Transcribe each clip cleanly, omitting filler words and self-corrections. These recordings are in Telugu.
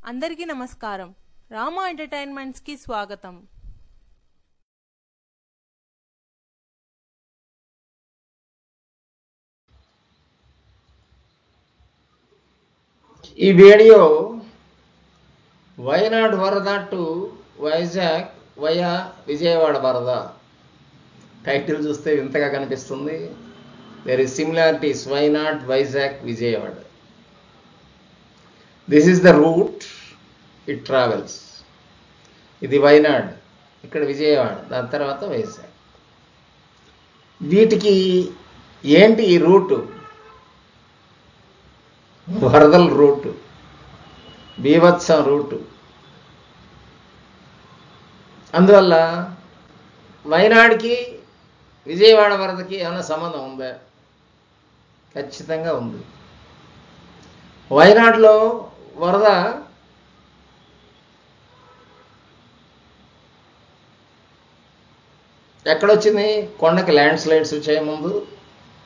అందరికీ నమస్కారం. రామా ఎంటర్టైన్మెంట్స్ కి స్వాగతం. ఈ వీడియో వైనాడ్ వరద టు వైజాగ్ వయా విజయవాడ వరద టైటిల్ చూస్తే వింతగా కనిపిస్తుంది. There is similarities Wayanad Vizag Vijayawada. This is the route it travels. ఇది వైనాడ్, ఇక్కడ విజయవాడ, దాని తర్వాత వైజాగ్. వీటికి ఏంటి ఈ రూటు? వరదల రూటు, బీభత్సం రూటు. అందువల్ల వైనాడుకి విజయవాడ వరదకి ఏమైనా సంబంధం ఉందా? ఖచ్చితంగా ఉంది. వైనాడులో వరద ఎక్కడొచ్చింది? కొండకి ల్యాండ్ స్లైడ్స్ వచ్చాయి, ముందు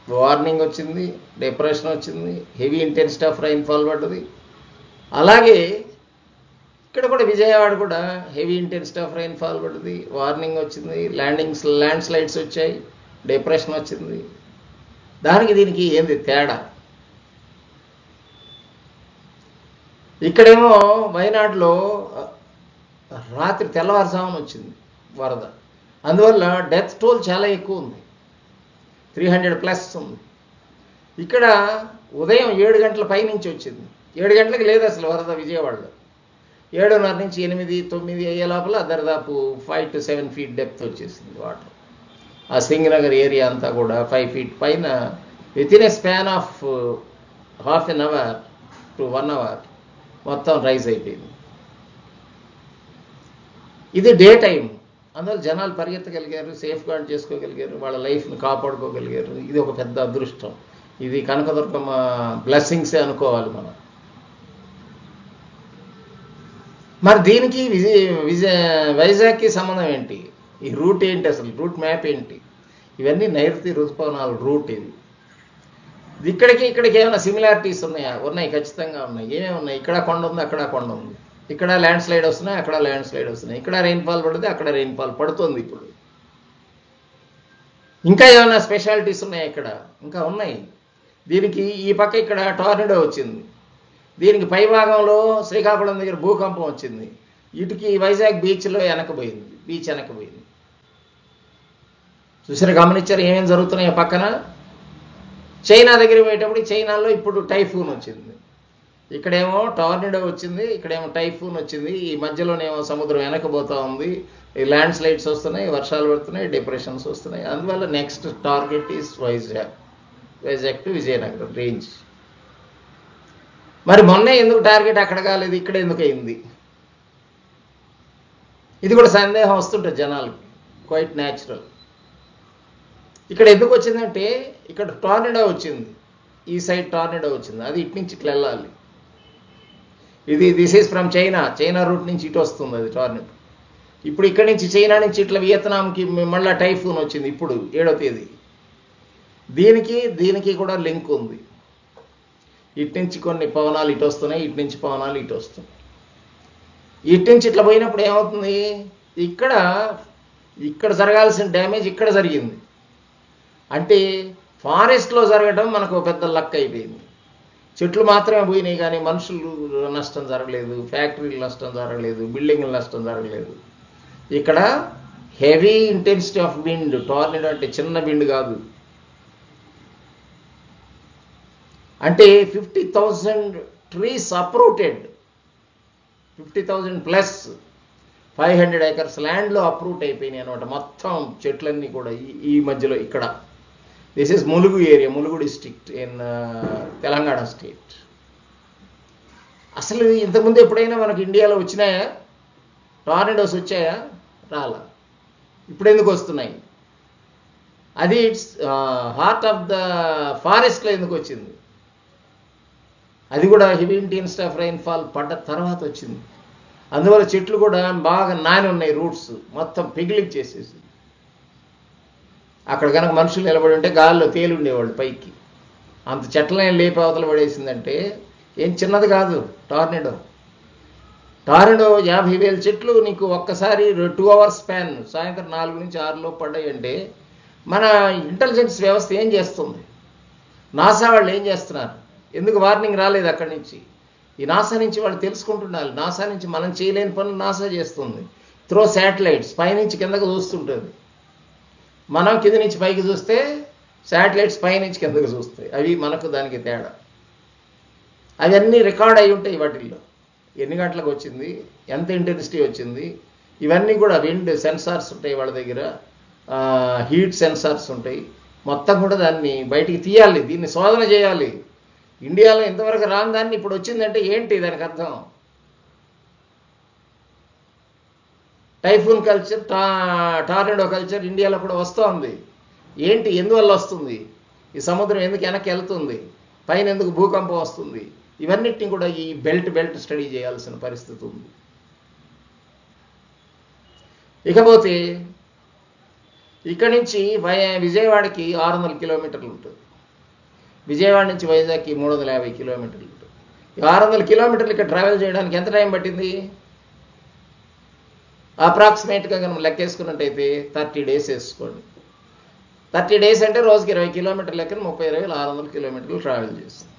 వార్నింగ్ వచ్చింది, డిప్రెషన్ వచ్చింది, హెవీ ఇంటెన్సిటీ ఆఫ్ రైన్ఫాల్ పడ్డది. అలాగే ఇక్కడ కూడా విజయవాడ కూడా హెవీ ఇంటెన్సిటీ ఆఫ్ రైన్ఫాల్ పడ్డది, వార్నింగ్ వచ్చింది, ల్యాండ్ స్లైడ్స్ వచ్చాయి, డిప్రెషన్ వచ్చింది. దానికి దీనికి ఏంది తేడా? ఇక్కడేమో వైనాడులో రాత్రి తెల్లవారుజామున వచ్చింది వరద. అందువల్ల డెత్ టోల్ చాలా ఎక్కువ ఉంది, 300+ ఉంది. ఇక్కడ ఉదయం 7 గంటల పైనుంచి వచ్చింది. 7 గంటలకు లేదు అసలు వరద విజయవాడలో. 7:30 నుంచి 8, 9 అయ్యే లోపల దరిదాపు 5 to 7 feet డెప్త్ వచ్చేసింది వాటర్. ఆ సింగనగర్ ఏరియా అంతా కూడా 5 feet పైన within A span of ½ an hour to 1 hour మొత్తం రైజ్ అయిపోయింది. ఇది డే టైం. అందువల్ల జనాలు పరిగెత్తగలిగారు, సేఫ్ గార్డ్ చేసుకోగలిగారు, వాళ్ళ లైఫ్ని కాపాడుకోగలిగారు. ఇది ఒక పెద్ద అదృష్టం. ఇది కనకదుర్గమ్మ బ్లెస్సింగ్సే అనుకోవాలి మనం. మరి దీనికి వైజాగ్కి సంబంధం ఏంటి? ఈ రూట్ ఏంటి అసలు? రూట్ మ్యాప్ ఏంటి? ఇవన్నీ నైరుతి ఋతుపవనాల రూట్. ఇది ఇక్కడికి ఏమైనా సిమిలారిటీస్ ఉన్నాయా? ఉన్నాయి, ఖచ్చితంగా ఉన్నాయి. ఏమేమి ఉన్నాయి? ఇక్కడ కొండ ఉంది, అక్కడ కొండ ఉంది. ఇక్కడ ల్యాండ్ స్లైడ్ వస్తున్నాయి, అక్కడ ల్యాండ్ స్లైడ్ వస్తున్నాయి. ఇక్కడ రెయిన్ఫాల్ పడుతుంది, అక్కడ రెయిన్ఫాల్ పడుతుంది. ఇప్పుడు ఇంకా ఏమైనా స్పెషాలిటీస్ ఉన్నాయా? ఇక్కడ ఇంకా ఉన్నాయి. దీనికి ఈ పక్క ఇక్కడ టార్నడో వచ్చింది, దీనికి పై భాగంలో శ్రీకాకుళం దగ్గర భూకంపం వచ్చింది, ఇటుకి వైజాగ్ బీచ్లో వెనకపోయింది, బీచ్ వెనకపోయింది. చూసారు, గమనించారు ఏమేమి జరుగుతున్నాయి పక్కన? చైనా దగ్గర పోయేటప్పుడు చైనాలో ఇప్పుడు టైఫూన్ వచ్చింది, ఇక్కడేమో టార్నడో వచ్చింది, ఇక్కడేమో టైఫూన్ వచ్చింది. ఈ మధ్యలోనేమో సముద్రం వెనకపోతూ ఉంది, ఈ ల్యాండ్ స్లైడ్స్ వస్తున్నాయి, వర్షాలు పడుతున్నాయి, డిప్రెషన్స్ వస్తున్నాయి. అందువల్ల next target is Vizag to Vizianagaram range. మరి మొన్నే ఎందుకు టార్గెట్ అక్కడ కాలేదు, ఇక్కడ ఎందుకు అయింది? ఇది కూడా సందేహం వస్తుంటుంది జనాలకి, క్వైట్ న్యాచురల్. ఇక్కడ ఎందుకు వచ్చిందంటే ఇక్కడ టార్నడో వచ్చింది, ఈ సైడ్ టార్నడో వచ్చింది, అది ఇటు నుంచి ఇట్లా వెళ్ళాలి. This is from China route నుంచి ఇటు వస్తుంది అది టార్నడో. ఇప్పుడు ఇక్కడి నుంచి చైనా నుంచి ఇట్లా వియత్నాంకి మళ్ళీ టైఫూన్ వచ్చింది ఇప్పుడు 7వ తేదీ. దీనికి కూడా లింక్ ఉంది. ఇటు నుంచి కొన్ని పవనాలు ఇటు వస్తున్నాయి, ఇటు నుంచి పవనాలు ఇటు వస్తున్నాయి. ఇటు నుంచి ఇట్లా పోయినప్పుడు ఏమవుతుంది? ఇక్కడ జరగాల్సిన డ్యామేజ్ ఇక్కడ జరిగింది. అంటే ఫారెస్ట్లో జరగడం మనకు పెద్ద లక్ అయిపోయింది. చెట్లు మాత్రమే పోయినాయి కానీ మనుషులు నష్టం జరగలేదు, ఫ్యాక్టరీలు నష్టం జరగలేదు, బిల్డింగ్లు నష్టం జరగలేదు. ఇక్కడ heavy intensity of wind, tornado అంటే చిన్న విండ్ కాదు. అంటే 50,000 ట్రీస్ అప్రూటెడ్, 50,000+ 500 acres ల్యాండ్లో అప్రూట్ అయిపోయినాయి అనమాట. మొత్తం చెట్లన్నీ కూడా ఈ మధ్యలో ఇక్కడ. This is Mulugu area, Mulugu district in Telangana state. అసలు ఇంతకుముందు ఎప్పుడైనా మనకు ఇండియాలో వచ్చినాయా టార్నడోస్? వచ్చాయా? రాలా. ఇప్పుడు ఎందుకు వస్తున్నాయి? అది ఇట్స్ హార్ట్ ఆఫ్ ద ఫారెస్ట్లో ఎందుకు వచ్చింది? అది కూడా హెవీ ఇంటెన్సిటీ ఆఫ్ రైన్ఫాల్ పడ్డ తర్వాత వచ్చింది. అందువల్ల చెట్లు కూడా బాగా నాని ఉన్నాయి, రూట్స్ మొత్తం పిగిలిచ్చేసేసి. అక్కడ కనుక మనుషులు నిలబడి ఉంటే గాల్లో తేలి ఉండేవాళ్ళు పైకి. అంత చెట్లని లేపి అవతల పడేసిందంటే ఏం చిన్నది కాదు టార్నడో. టార్నడో 50,000 చెట్లు నీకు ఒక్కసారి 2 అవర్స్ స్పాన్ సాయంత్రం 4 నుంచి 6 లోపు పడ్డాయంటే మన ఇంటెలిజెన్స్ వ్యవస్థ ఏం చేస్తుంది? నాసా వాళ్ళు ఏం చేస్తున్నారు? ఎందుకు వార్నింగ్ రాలేదు అక్కడి నుంచి? ఈ నాసా నుంచి వాళ్ళు తెలుసుకుంటున్నారు. నాసా నుంచి మనం చేయలేని పనులు నాసా చేస్తుంది. త్రో శాటిలైట్స్ పైనుంచి కిందకు చూస్తుంటుంది. మనం కింద నుంచి పైకి చూస్తే శాటిలైట్స్ పైనుంచి కిందకు చూస్తాయి. అవి మనకు దానికి తేడా. అవన్నీ రికార్డ్ అయి ఉంటాయి. వాటిల్లో ఎన్ని గంటలకు వచ్చింది, ఎంత ఇంటెన్సిటీ వచ్చింది, ఇవన్నీ కూడా విండ్ సెన్సార్స్ ఉంటాయి వాళ్ళ దగ్గర, హీట్ సెన్సార్స్ ఉంటాయి. మొత్తం కూడా దాన్ని బయటికి తీయాలి, దీన్ని శోధన చేయాలి. ఇండియాలో ఇంతవరకు రాని దాన్ని ఇప్పుడు వచ్చిందంటే ఏంటి దానికి అర్థం? టైఫూన్ కల్చర్, టార్నడో కల్చర్ ఇండియాలో కూడా వస్తోంది. ఏంటి, ఎందువల్ల వస్తుంది? ఈ సముద్రం ఎందుకు వెనక్కి వెళ్తుంది? పైన ఎందుకు భూకంపం వస్తుంది? ఇవన్నిటిని కూడా ఈ బెల్ట్ స్టడీ చేయాల్సిన పరిస్థితి ఉంది. ఇకపోతే ఇక్కడి నుంచి విజయవాడకి 600 కిలోమీటర్లు ఉంటుంది. విజయవాడ నుంచి వైజాగ్కి 350 కిలోమీటర్లు ఉంటుంది. 600 కిలోమీటర్లు ఇక్కడ ట్రావెల్ చేయడానికి ఎంత టైం పట్టింది? అప్రాక్సిమేట్గా కనుక లెక్కేసుకున్నట్టయితే 30 డేస్ వేసుకోండి. 30 డేస్ అంటే రోజుకి 20 కిలోమీటర్లు లెక్కన 30-20 600 కిలోమీటర్లు ట్రావెల్ చేస్తుంది.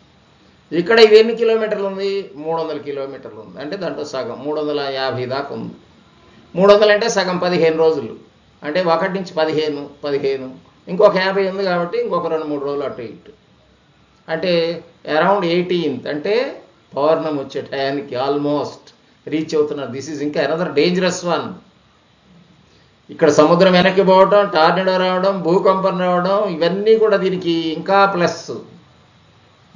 ఇక్కడ ఇది ఎన్ని కిలోమీటర్లు ఉంది? 300 కిలోమీటర్లు ఉంది. అంటే దాంట్లో సగం 350 దాకా ఉంది. 300 అంటే సగం 15 రోజులు. అంటే 1 నుంచి 15 ఇంకొక 50 ఉంది కాబట్టి ఇంకొక 2-3 రోజులు అటు ఇటు. అంటే అరౌండ్ 18th అంటే పౌర్ణమి వచ్చే టయానికి ఆల్మోస్ట్ రీచ్ అవుతున్నారు. దిస్ ఈజ్ ఇంకా అనదర్ డేంజరస్ వన్. ఇక్కడ సముద్రం వెనక్కి పోవడం, టార్నడో రావడం, భూకంపం రావడం, ఇవన్నీ కూడా దీనికి ఇంకా ప్లస్.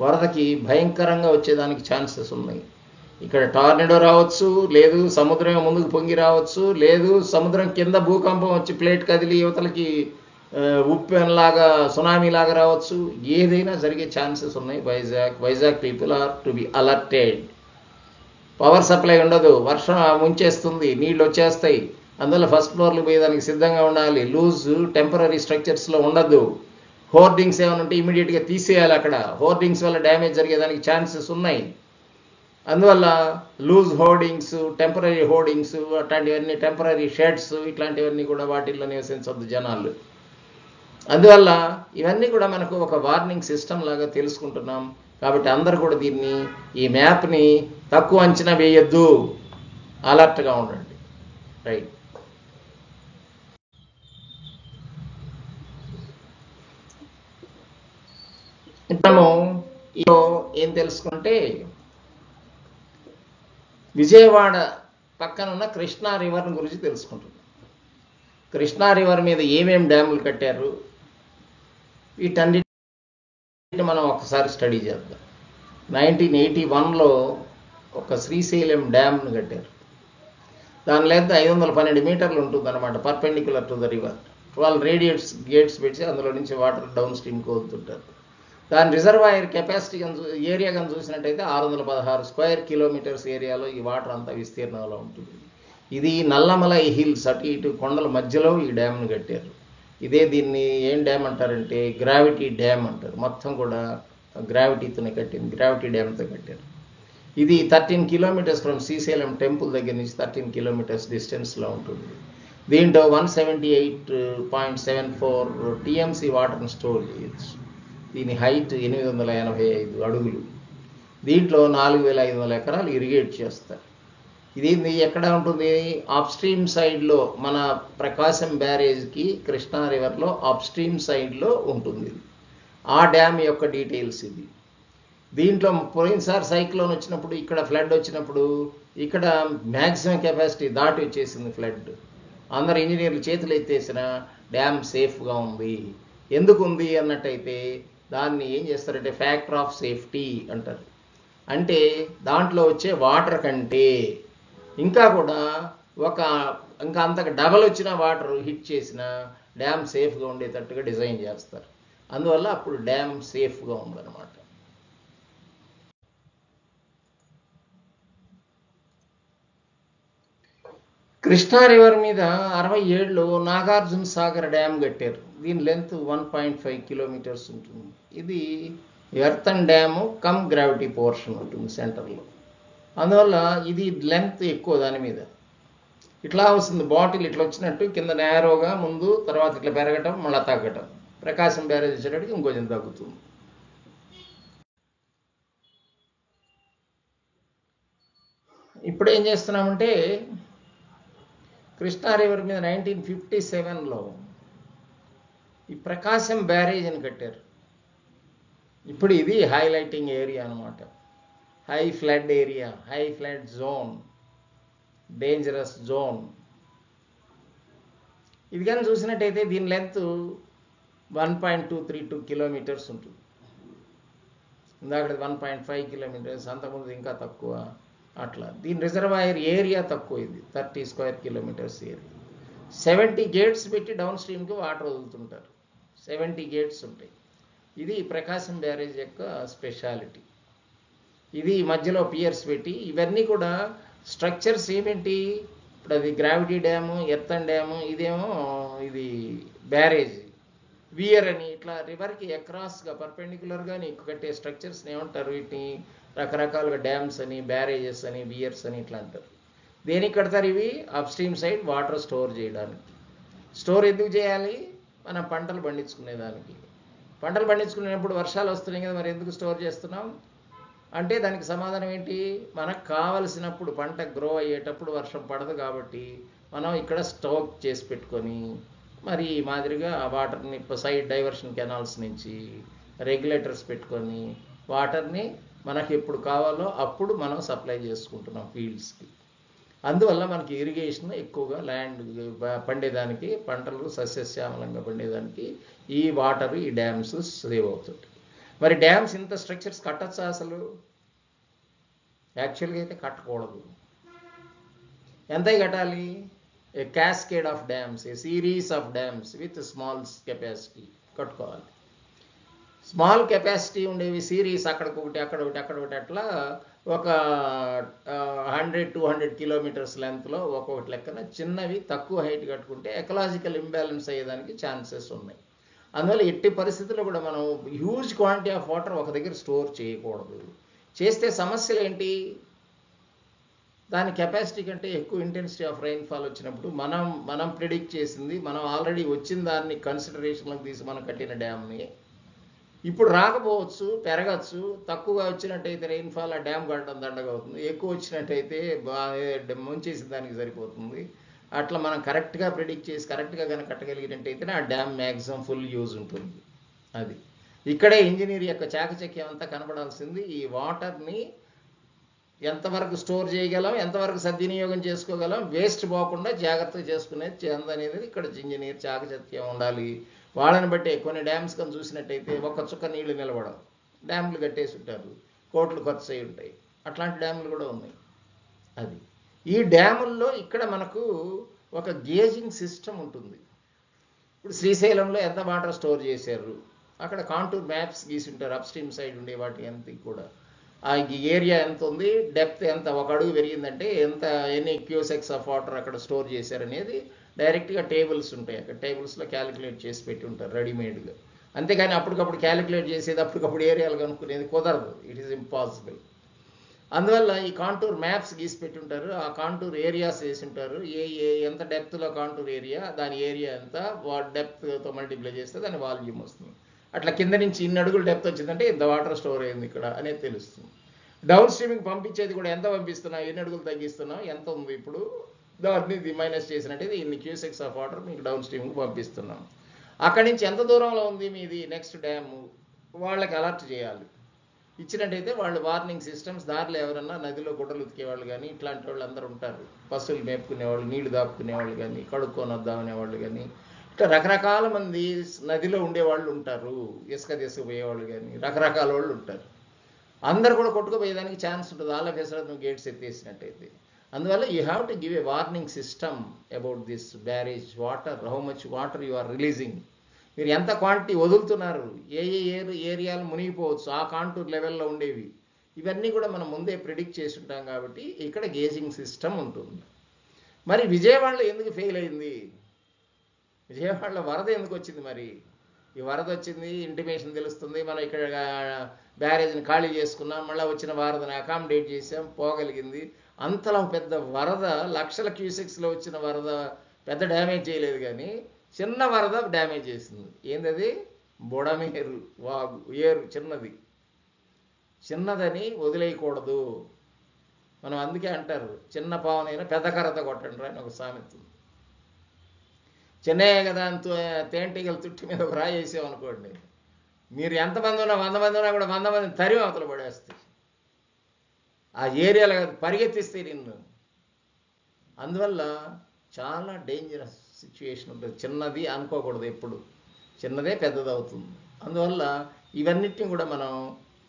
వరదకి భయంకరంగా వచ్చేదానికి ఛాన్సెస్ ఉన్నాయి. ఇక్కడ టార్నడో రావచ్చు, లేదు సముద్రం ముందుకు పొంగి రావచ్చు, లేదు సముద్రం కింద భూకంపం వచ్చి ప్లేట్ కదిలి యువతలకి ఉప్పెన్లాగా సునామీ లాగా రావచ్చు. ఏదైనా జరిగే ఛాన్సెస్ ఉన్నాయి. Vizag people are to be alerted. Power supply ఉండదు, వర్షం ముంచేస్తుంది, నీళ్ళు వచ్చేస్తాయి. అందువల్ల ఫస్ట్ ఫ్లోర్లు పోయేదానికి సిద్ధంగా ఉండాలి. లూజ్ టెంపరీ స్ట్రక్చర్స్లో ఉండద్దు. హోర్డింగ్స్ ఏమైనా ఉంటే ఇమీడియట్గా తీసేయాలి. అక్కడ హోర్డింగ్స్ వల్ల డ్యామేజ్ జరిగేదానికి ఛాన్సెస్ ఉన్నాయి. అందువల్ల లూజ్ హోర్డింగ్స్, టెంపరీ హోర్డింగ్స్, అట్లాంటివన్నీ టెంపరీ షెడ్స్, ఇట్లాంటివన్నీ కూడా వాటిల్లో నివసించవద్దు జనాలు. అందువల్ల ఇవన్నీ కూడా మనకు ఒక వార్నింగ్ సిస్టమ్ లాగా తెలుసుకుంటున్నాం. కాబట్టి అందరూ కూడా దీన్ని, ఈ మ్యాప్ని తక్కువ అంచనా వేయొద్దు, అలర్ట్గా ఉండండి. రైట్. మనము ఏం తెలుసుకుంటే, విజయవాడ పక్కనున్న కృష్ణా రివర్ గురించి తెలుసుకుంటున్నాం. కృష్ణా రివర్ మీద ఏమేం డ్యాములు కట్టారు, వీటన్నిటిని మనం ఒకసారి స్టడీ చేద్దాం. 1981లో ఒక శ్రీశైలం డ్యామ్ను కట్టారు. దాని లెంత్ 512 మీటర్లు ఉంటుందన్నమాట, పర్పెండిక్యులర్ టు ద రివర్. వాళ్ళు గేట్స్ పెట్టి అందులో నుంచి వాటర్ డౌన్ స్ట్రీమ్కి వదులుతుంటారు. దాని రిజర్వాయర్ కెపాసిటీ ఏరియా కానీ చూసినట్టయితే 616 స్క్వేర్ కిలోమీటర్స్ ఏరియాలో ఈ వాటర్ అంతా విస్తీర్ణంలో ఉంటుంది. ఇది నల్లమలై హిల్స్, అటు ఇటు కొండల మధ్యలో ఈ డ్యామ్ను కట్టారు. దీన్ని ఏం డ్యామ్ అంటారంటే గ్రావిటీ డ్యామ్ అంటారు. మొత్తం కూడా గ్రావిటీతోనే కట్టింది, గ్రావిటీ డ్యామ్తో కట్టారు. ఇది 13 కిలోమీటర్స్ ఫ్రమ్ శ్రీశైలం టెంపుల్ దగ్గర నుంచి 13 కిలోమీటర్స్ డిస్టెన్స్లో ఉంటుంది. దీంట్లో 178.74 టీఎంసీ వాటర్ని స్టోర్ చేయొచ్చు. దీని హైట్ 885 అడుగులు. దీంట్లో 4,500 ఎకరాలు ఇరిగేట్ చేస్తారు. ఇది ఎక్కడ ఉంటుంది? అప్స్ట్రీమ్ సైడ్లో, మన ప్రకాశం బ్యారేజ్కి కృష్ణా రివర్లో అప్స్ట్రీమ్ సైడ్లో ఉంటుంది. ఆ డ్యామ్ యొక్క డీటెయిల్స్ ఇది. దీంట్లో పోయినసారి సైక్లోన్ వచ్చినప్పుడు, ఇక్కడ ఫ్లడ్ వచ్చినప్పుడు, ఇక్కడ మ్యాక్సిమం కెపాసిటీ దాటి వచ్చేసింది ఫ్లడ్. అందరు ఇంజనీర్లు చేతులు ఎత్తేసిన డ్యామ్ సేఫ్గా ఉంది. ఎందుకు ఉంది అన్నట్టయితే దాన్ని ఏం చేస్తారంటే ఫ్యాక్టర్ ఆఫ్ సేఫ్టీ అంటారు. అంటే దాంట్లో వచ్చే వాటర్ కంటే ఇంకా కూడా ఇంకా అంతకు డబల్ వచ్చిన వాటర్ హిట్ చేసిన డ్యామ్ సేఫ్గా ఉండేటట్టుగా డిజైన్ చేస్తారు. అందువల్ల అప్పుడు డ్యామ్ సేఫ్గా ఉందన్నమాట. కృష్ణా రివర్ మీద 67లో నాగార్జున సాగర్ డ్యామ్ కట్టారు. దీని లెంత్ 1.5 కిలోమీటర్స్ ఉంటుంది. ఇది earthen dam come gravity portion ఉంటుంది సెంటర్లో. అందువల్ల ఇది లెంత్ ఎక్కువ దాని మీద. ఇట్లా వస్తుంది బాటిల్, ఇట్లా వచ్చినట్టు కింద నేరోగా ముందు, తర్వాత ఇట్లా పెరగటం, మళ్ళీ తగ్గటం. ప్రకాశం బ్యారేజ్ వచ్చేటప్పటికి ఇంకొంచెం తగ్గుతుంది. ఇప్పుడు ఏం చేస్తున్నామంటే కృష్ణా రివర్ మీద 1957లో ఈ ప్రకాశం బ్యారేజ్ అని కట్టారు. ఇప్పుడు ఇది హైలైటింగ్ ఏరియా అనమాట. High flood area, high flood zone, dangerous zone. ఇది కానీ చూసినట్టయితే దీని లెంత్ 1.232 కిలోమీటర్స్ ఉంటుంది. ఇందాక 1.5 కిలోమీటర్స్, అంతకుముందు ఇంకా తక్కువ. అట్లా దీని రిజర్వాయర్ ఏరియా తక్కువ, ఇది 30 స్క్వేర్ కిలోమీటర్స్ ఏరియా. 70 గేట్స్ పెట్టి డౌన్ స్ట్రీమ్కి వాటర్ వదులుతుంటారు. 70 గేట్స్ ఉంటాయి. ఇది ప్రకాశం బ్యారేజ్ యొక్క స్పెషాలిటీ. ఇది మధ్యలో పియర్స్ పెట్టి, ఇవన్నీ కూడా స్ట్రక్చర్స్ ఏమేంటి, ఇప్పుడు అది గ్రావిటీ డ్యాము, ఎర్తన్ డ్యాము, ఇదేమో ఇది బ్యారేజ్, వియర్ అని ఇట్లా రివర్కి అక్రాస్గా పర్పెండిక్యులర్గా నీకు కట్టే స్ట్రక్చర్స్ని ఏమంటారు, వీటిని రకరకాలుగా డ్యామ్స్ అని, బ్యారేజెస్ అని, వియర్స్ అని ఇట్లా అంటారు. దేనికి కడతారు ఇవి? Up stream side water store చేయడానికి. స్టోర్ ఎందుకు చేయాలి? మనం పంటలు పండించుకునేదానికి. పంటలు పండించుకునేటప్పుడు వర్షాలు వస్తున్నాయి కదా, మరి ఎందుకు స్టోర్ చేస్తున్నాం అంటే దానికి సమాధానం ఏంటి, మనకు కావలసినప్పుడు పంట గ్రో అయ్యేటప్పుడు వర్షం పడదు కాబట్టి మనం ఇక్కడ స్టోక్ చేసి పెట్టుకొని, మరి ఈ మాదిరిగా ఆ వాటర్ని సైడ్ డైవర్షన్ కెనాల్స్ నుంచి రెగ్యులేటర్స్ పెట్టుకొని వాటర్ని మనకి ఎప్పుడు కావాలో అప్పుడు మనం సప్లై చేసుకుంటున్నాం ఫీల్డ్స్కి. అందువల్ల మనకి ఇరిగేషన్ ఎక్కువగా ల్యాండ్ పండేదానికి, పంటలు సస్యశ్యామలంగా పండేదానికి ఈ వాటర్, ఈ డ్యామ్స్ సేవ్ అవుతుంది. మరి డ్యామ్స్ ఇంత స్ట్రక్చర్స్ కట్టచ్చా అసలు? యాక్చువల్గా అయితే కట్టకూడదు. ఎంత కట్టాలి? A cascade of dams, a series of dams with small capacity కట్టుకోవాలి. స్మాల్ కెపాసిటీ ఉండేవి సిరీస్, అక్కడికొకటి అక్కడొకటి అక్కడొకటి, అట్లా ఒక 100-200 కిలోమీటర్స్ లెంత్లో ఒక్కొక్కటి లెక్కన చిన్నవి తక్కువ హైట్ కట్టుకుంటే ఎకలాజికల్ ఇంబ్యాలెన్స్ అయ్యేదానికి ఛాన్సెస్ ఉన్నాయి. అందువల్ల ఎట్టి పరిస్థితుల్లో కూడా మనం హ్యూజ్ క్వాంటిటీ ఆఫ్ వాటర్ ఒక దగ్గర స్టోర్ చేయకూడదు. చేస్తే సమస్యలు ఏంటి? దాని కెపాసిటీ కంటే ఎక్కువ ఇంటెన్సిటీ ఆఫ్ రైన్ఫాల్ వచ్చినప్పుడు మనం ప్రిడిక్ట్ చేసింది, మనం ఆల్రెడీ వచ్చిన దాన్ని కన్సిడరేషన్లోకి తీసి మనం కట్టిన డ్యామ్ని ఇప్పుడు రాకపోవచ్చు, పెరగచ్చు. తక్కువగా వచ్చినట్టయితే రైన్ఫాల్ ఆ డ్యామ్ కట్టడం దండగా అవుతుంది, ఎక్కువ వచ్చినట్టయితే ముంచేసిన దానికి సరిపోతుంది. అట్లా మనం కరెక్ట్గా ప్రిడిక్ట్ చేసి కరెక్ట్గా కనుక కట్టగలిగినట్టయితే ఆ డ్యామ్ మ్యాక్సిమం ఫుల్ యూజ్ ఉంటుంది. అది ఇక్కడే ఇంజనీర్ యొక్క చాకచక్యం అంతా కనబడాల్సింది. ఈ వాటర్ని ఎంతవరకు స్టోర్ చేయగలం, ఎంతవరకు సద్వినియోగం చేసుకోగలం, వేస్ట్ పోకుండా జాగ్రత్తగా చేసుకునేది అనేది ఇక్కడ ఇంజనీర్ చాకచక్యం ఉండాలి. వాళ్ళని బట్టే కొన్ని డ్యామ్స్ కానీ చూసినట్టయితే ఒక్క చుక్క నీళ్లు నిలబడవు, డ్యాములు కట్టేసి ఉంటారు, కోట్లు ఖర్చు అయి ఉంటాయి. అట్లాంటి డ్యాములు కూడా ఉన్నాయి. అది ఈ డ్యాముల్లో ఇక్కడ మనకు ఒక గేజింగ్ సిస్టమ్ ఉంటుంది. ఇప్పుడు శ్రీశైలంలో ఎంత వాటర్ స్టోర్ చేశారు, అక్కడ కాంటూర్ మ్యాప్స్ గీసి ఉంటారు. అప్ స్ట్రీమ్ సైడ్ ఉండే వాటి ఎంత కూడా ఆ ఏరియా ఎంత ఉంది, డెప్త్ ఎంత, ఒక అడుగు పెరిగిందంటే ఎంత, ఎన్ని క్యూసెక్స్ ఆఫ్ వాటర్ అక్కడ స్టోర్ చేశారనేది డైరెక్ట్గా టేబుల్స్ ఉంటాయి. అక్కడ టేబుల్స్లో క్యాలిక్యులేట్ చేసి పెట్టి ఉంటారు రెడీమేడ్గా. అంతేగాని అప్పటికప్పుడు క్యాలిక్యులేట్ చేసేది, అప్పటికప్పుడు ఏరియాలు కనుక్కునేది కుదరదు. It is impossible. అందువల్ల ఈ కాంటూర్ మ్యాప్స్ గీసి పెట్టి ఉంటారు. ఆ కాంటూర్ ఏరియాస్ వేసి ఉంటారు. ఎంత డెప్త్లో కాంటూర్ ఏరియా, దాని ఏరియా ఎంత, డెప్త్తో మల్టిప్లై చేస్తే దాని వాల్యూమ్ వస్తుంది. అట్లా కింద నుంచి ఇన్ని అడుగులు డెప్త్ వచ్చిందంటే ఇంత వాటర్ స్టోర్ అయింది ఇక్కడ అనేది తెలుస్తుంది. డౌన్ స్ట్రీమింగ్ పంపించేది కూడా ఎంత పంపిస్తున్నాం, ఎన్ని అడుగులు తగ్గిస్తున్నాం, ఎంత ఉంది, ఇప్పుడు దాన్ని మైనస్ చేసినట్టయితే ఇన్ని క్యూసెక్స్ ఆఫ్ వాటర్ మీకు డౌన్ స్ట్రీమింగ్ పంపిస్తున్నాం. అక్కడి నుంచి ఎంత దూరంలో ఉంది మీది నెక్స్ట్ డ్యాము, వాళ్ళకి అలర్ట్ చేయాలి. ఇచ్చినట్టయితే వాళ్ళు వార్నింగ్ సిస్టమ్స్, దారిలో ఎవరన్నా నదిలో గుడ్డలు ఉతికేవాళ్ళు కానీ ఇట్లాంటి వాళ్ళు అందరూ ఉంటారు, పశువులు మేపుకునేవాళ్ళు, నీళ్లు దాపుకునేవాళ్ళు కానీ, కడుక్కొని వద్దామనేవాళ్ళు కానీ, ఇట్లా రకరకాల మంది నదిలో ఉండేవాళ్ళు ఉంటారు, ఇసుక తీసుకుపోయేవాళ్ళు కానీ రకరకాల వాళ్ళు ఉంటారు. అందరు కూడా కొట్టుకుపోయేదానికి ఛాన్స్ ఉంటుంది ఆల్ ఆఫ్ ఎసర్ నువ్వు గేట్స్ ఎత్తేసినట్టయితే. అందువల్ల you have to give a warning system about this barrage water, how much water you are releasing, మీరు ఎంత క్వాంటిటీ వదులుతున్నారు, ఏ ఏరియాలు మునిగిపోవచ్చు, ఆ కాంటూర్ లెవెల్లో ఉండేవి, ఇవన్నీ కూడా మనం ముందే ప్రిడిక్ట్ చేసి ఉంటాం. కాబట్టి ఇక్కడ గేజింగ్ సిస్టమ్ ఉంటుంది. మరి విజయవాడలో ఎందుకు ఫెయిల్ అయింది, విజయవాడలో వరద ఎందుకు వచ్చింది, మరి ఈ వరద వచ్చింది, ఇంటిమేషన్ తెలుస్తుంది, మనం ఇక్కడ బ్యారేజ్ని ఖాళీ చేసుకున్నాం, మళ్ళీ వచ్చిన వరదని అకామిడేట్ చేసాం, పోగలిగింది. అంతలా పెద్ద వరద, లక్షల క్యూసెక్స్లో వచ్చిన వరద పెద్ద డ్యామేజ్ చేయలేదు, కానీ చిన్న వరద డ్యామేజ్ చేసింది. ఏందది? బుడమేరు వాగు, ఏరు చిన్నది. చిన్నదని వదిలేయకూడదు. మనం అందుకే అంటారు, చిన్న పావునైనా పెద్ద కర్రతో కొట్టండి అని ఒక సామెత. చిన్నయ్య కదా అంత తేంటిగల తుట్టి మీద ఒక రాయి వేసామనుకోండి, మీరు ఎంతమంది ఉన్నా 100 మంది ఉన్నా కూడా 100 మందిని తరిమి అవతల పడేస్తాయి. ఆ ఏరియాలో పరిగెత్తిస్తే నిన్ను. అందువల్ల చాలా డేంజరస్ సిచ్యువేషన్ ఉంటుంది. చిన్నది అనుకోకూడదు, ఎప్పుడు చిన్నదే పెద్దది అవుతుంది. అందువల్ల ఇవన్నిటిని కూడా మనం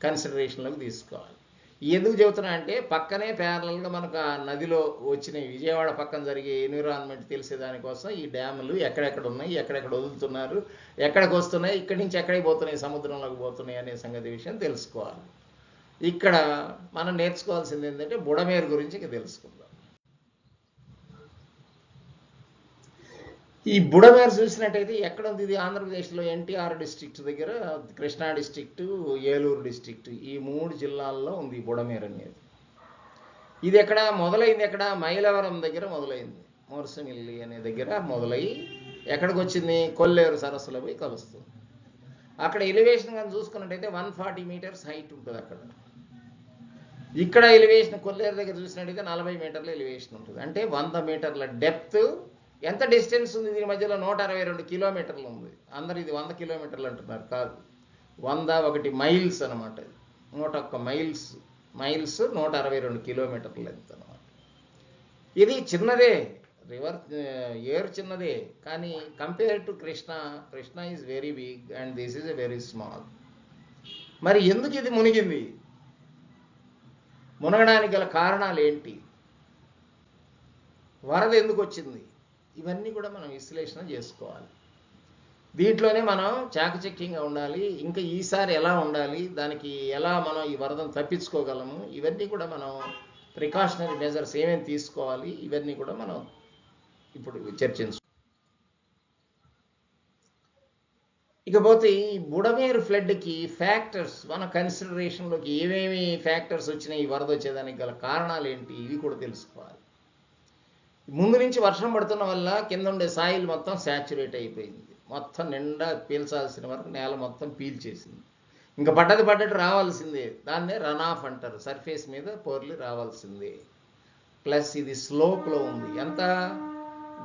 కన్సిడరేషన్లోకి తీసుకోవాలి. ఎందుకు చెబుతున్నా అంటే, పక్కనే ప్యారలల్గా మనకు ఆ నదిలో వచ్చిన విజయవాడ పక్కన జరిగే ఎన్విరాన్మెంట్ తెలిసేదానికోసం ఈ డ్యాములు ఎక్కడెక్కడ ఉన్నాయి, ఎక్కడెక్కడ వదులుతున్నారు, ఎక్కడికి వస్తున్నాయి, ఇక్కడి నుంచి ఎక్కడికి పోతున్నాయి, సముద్రంలోకి పోతున్నాయి అనే సంగతి విషయం తెలుసుకోవాలి. ఇక్కడ మనం నేర్చుకోవాల్సింది ఏంటంటే బుడమేరు గురించి ఇక తెలుసుకుందాం. ఈ బుడమేరు చూసినట్టయితే ఎక్కడ ఉంది? ఇది ఆంధ్రప్రదేశ్లో ఎన్టీఆర్ డిస్ట్రిక్ట్ దగ్గర, కృష్ణా డిస్ట్రిక్టు, ఏలూరు డిస్ట్రిక్ట్, ఈ 3 జిల్లాల్లో ఉంది ఈ బుడమేరు అనేది. ఇది ఎక్కడ మొదలైంది? ఎక్కడ? మైలవరం దగ్గర మొదలైంది. మోర్సమిల్లి అనే దగ్గర మొదలై ఎక్కడికి వచ్చింది? కొల్లేరు సరస్సులో పోయి కలుస్తుంది. అక్కడ ఎలివేషన్ కానీ చూసుకున్నట్టయితే 140 మీటర్స్ హైట్ ఉంటుంది అక్కడ. ఇక్కడ ఎలివేషన్ కొల్లేరు దగ్గర చూసినట్టయితే 40 మీటర్ల ఎలివేషన్ ఉంటుంది. అంటే 100 మీటర్ల డెప్త్. ఎంత డిస్టెన్స్ ఉంది దీని మధ్యలో? 162 కిలోమీటర్లు ఉంది. అందరు ఇది 100 కిలోమీటర్లు అంటున్నారు, కాదు, 101 మైల్స్ అనమాట. 101 మైల్స్ 162 కిలోమీటర్ల లెంత్ అనమాట. ఇది చిన్నదే, రివర్ ఏర్ చిన్నదే, కానీ compare to Krishna is very big and this is a very small. మరి ఎందుకు ఇది మునిగింది? మునగడానికి గల కారణాలు ఏంటి? వరద ఎందుకు వచ్చింది? ఇవన్నీ కూడా మనం విశ్లేషణ చేసుకోవాలి. దీంట్లోనే మనం చాకచక్యంగా ఉండాలి. ఇంకా ఈసారి ఎలా ఉండాలి, దానికి ఎలా మనం ఈ వరదను తప్పించుకోగలము, ఇవన్నీ కూడా మనం ప్రికాషనరీ మెజర్స్ ఏమేమి తీసుకోవాలి, ఇవన్నీ కూడా మనం ఇప్పుడు చర్చించుకోవాలి. ఇకపోతే ఈ బుడమేరు ఫ్లడ్కి ఫ్యాక్టర్స్ మన కన్సిడరేషన్లోకి ఏమేమి ఫ్యాక్టర్స్ వచ్చినాయి, ఈ వరద వచ్చేదానికి గల కారణాలు ఏంటి, ఇవి కూడా తెలుసుకోవాలి. ముందు నుంచి వర్షం పడుతున్న వల్ల కింద ఉండే సాయిల్ మొత్తం శాచ్యురేట్ అయిపోయింది. మొత్తం నిండా పీల్చాల్సిన వరకు నేల మొత్తం పీల్చేసింది. ఇంకా పడ్డట్టు రావాల్సిందే. దాన్నే రన్ ఆఫ్ అంటారు. సర్ఫేస్ మీద పొర్లి రావాల్సిందే. ప్లస్ ఇది స్లోప్లో ఉంది. ఎంత?